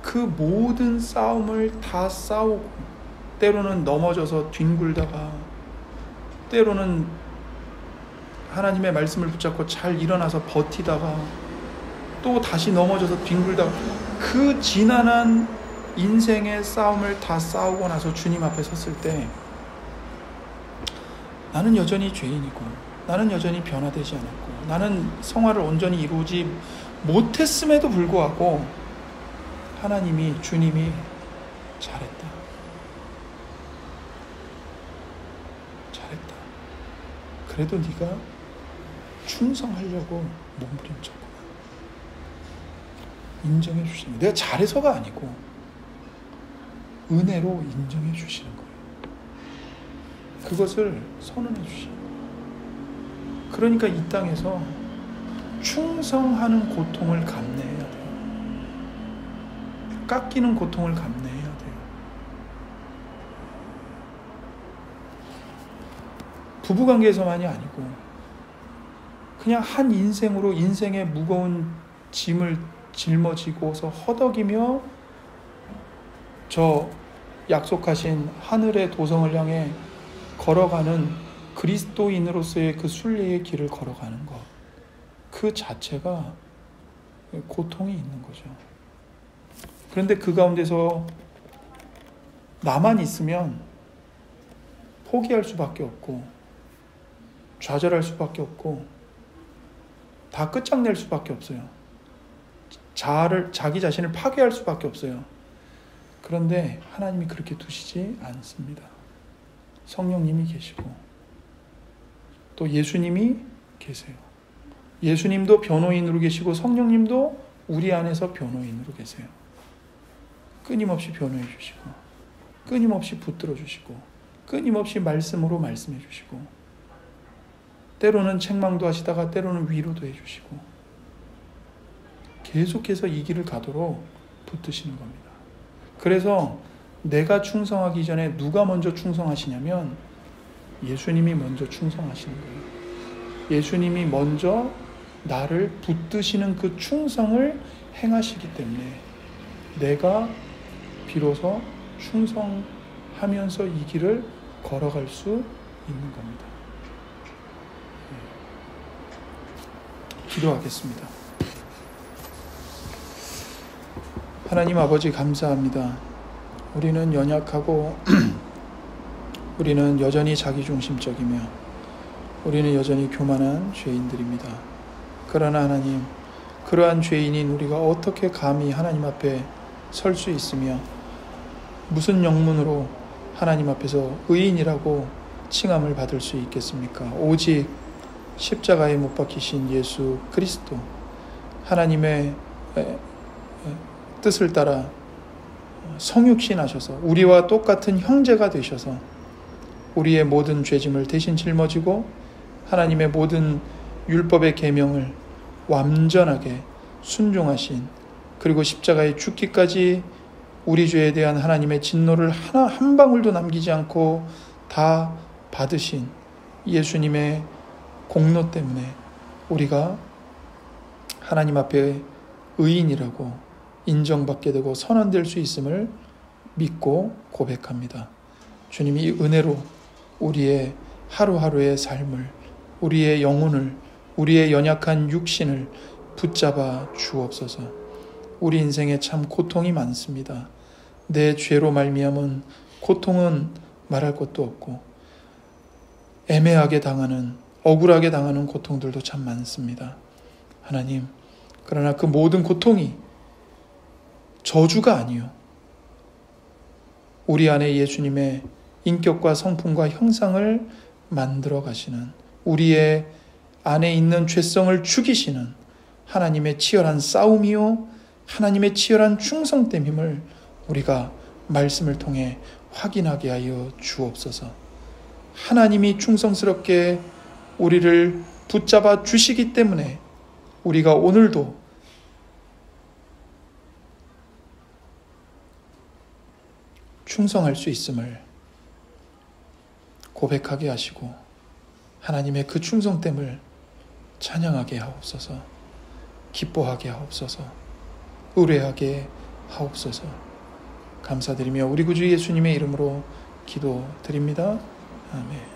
그 모든 싸움을 다 싸우고, 때로는 넘어져서 뒹굴다가, 때로는 하나님의 말씀을 붙잡고 잘 일어나서 버티다가 또 다시 넘어져서 뒹굴다가, 그 지난한 인생의 싸움을 다 싸우고 나서 주님 앞에 섰을 때 나는 여전히 죄인이고, 나는 여전히 변화되지 않았고, 나는 성화를 온전히 이루지 못했음에도 불구하고 하나님이, 주님이 잘했다, 잘했다, 그래도 네가 충성하려고 몸부림쳤구나, 인정해 주시는 거예요. 내가 잘해서가 아니고 은혜로 인정해 주시는 거예요. 그것을 선언해 주시는 거예요. 그러니까 이 땅에서 충성하는 고통을 감내해야 돼요. 깎이는 고통을 감내해야 돼요. 부부관계에서만이 아니고 그냥 한 인생으로 인생의 무거운 짐을 짊어지고서 허덕이며 저 약속하신 하늘의 도성을 향해 걸어가는 그리스도인으로서의 그 순례의 길을 걸어가는 것, 그 자체가 고통이 있는 거죠. 그런데 그 가운데서 나만 있으면 포기할 수밖에 없고 좌절할 수밖에 없고 다 끝장낼 수밖에 없어요. 자기 자신을 파괴할 수밖에 없어요. 그런데 하나님이 그렇게 두시지 않습니다. 성령님이 계시고 또 예수님이 계세요. 예수님도 변호인으로 계시고 성령님도 우리 안에서 변호인으로 계세요. 끊임없이 변호해 주시고, 끊임없이 붙들어 주시고, 끊임없이 말씀으로 말씀해 주시고, 때로는 책망도 하시다가 때로는 위로도 해 주시고, 계속해서 이 길을 가도록 붙드시는 겁니다. 그래서 내가 충성하기 전에 누가 먼저 충성하시냐면 예수님이 먼저 충성하시는 거예요. 예수님이 먼저 나를 붙드시는 그 충성을 행하시기 때문에 내가 비로소 충성하면서 이 길을 걸어갈 수 있는 겁니다. 기도하겠습니다. 하나님 아버지, 감사합니다. 우리는 연약하고 우리는 여전히 자기중심적이며 우리는 여전히 교만한 죄인들입니다. 그러나 하나님, 그러한 죄인인 우리가 어떻게 감히 하나님 앞에 설 수 있으며 무슨 영문으로 하나님 앞에서 의인이라고 칭함을 받을 수 있겠습니까? 오직 십자가에 못 박히신 예수 그리스도, 하나님의 뜻을 따라 성육신하셔서 우리와 똑같은 형제가 되셔서 우리의 모든 죄짐을 대신 짊어지고 하나님의 모든 율법의 계명을 완전하게 순종하신, 그리고 십자가에 죽기까지 우리 죄에 대한 하나님의 진노를 한 방울도 남기지 않고 다 받으신 예수님의 공로 때문에 우리가 하나님 앞에 의인이라고 인정받게 되고 선언될 수 있음을 믿고 고백합니다. 주님이 이 은혜로 우리의 하루하루의 삶을, 우리의 영혼을, 우리의 연약한 육신을 붙잡아 주옵소서. 우리 인생에 참 고통이 많습니다. 내 죄로 말미암은 고통은 말할 것도 없고 애매하게 당하는, 억울하게 당하는 고통들도 참 많습니다. 하나님, 그러나 그 모든 고통이 저주가 아니요, 우리 안에 예수님의 인격과 성품과 형상을 만들어 가시는, 우리의 안에 있는 죄성을 죽이시는 하나님의 치열한 싸움이요, 하나님의 치열한 충성됨임을 우리가 말씀을 통해 확인하게 하여 주옵소서. 하나님이 충성스럽게 우리를 붙잡아 주시기 때문에 우리가 오늘도 충성할 수 있음을 고백하게 하시고 하나님의 그 충성됨을 찬양하게 하옵소서. 기뻐하게 하옵소서. 의뢰하게 하옵소서. 감사드리며 우리 구주 예수님의 이름으로 기도드립니다. 아멘.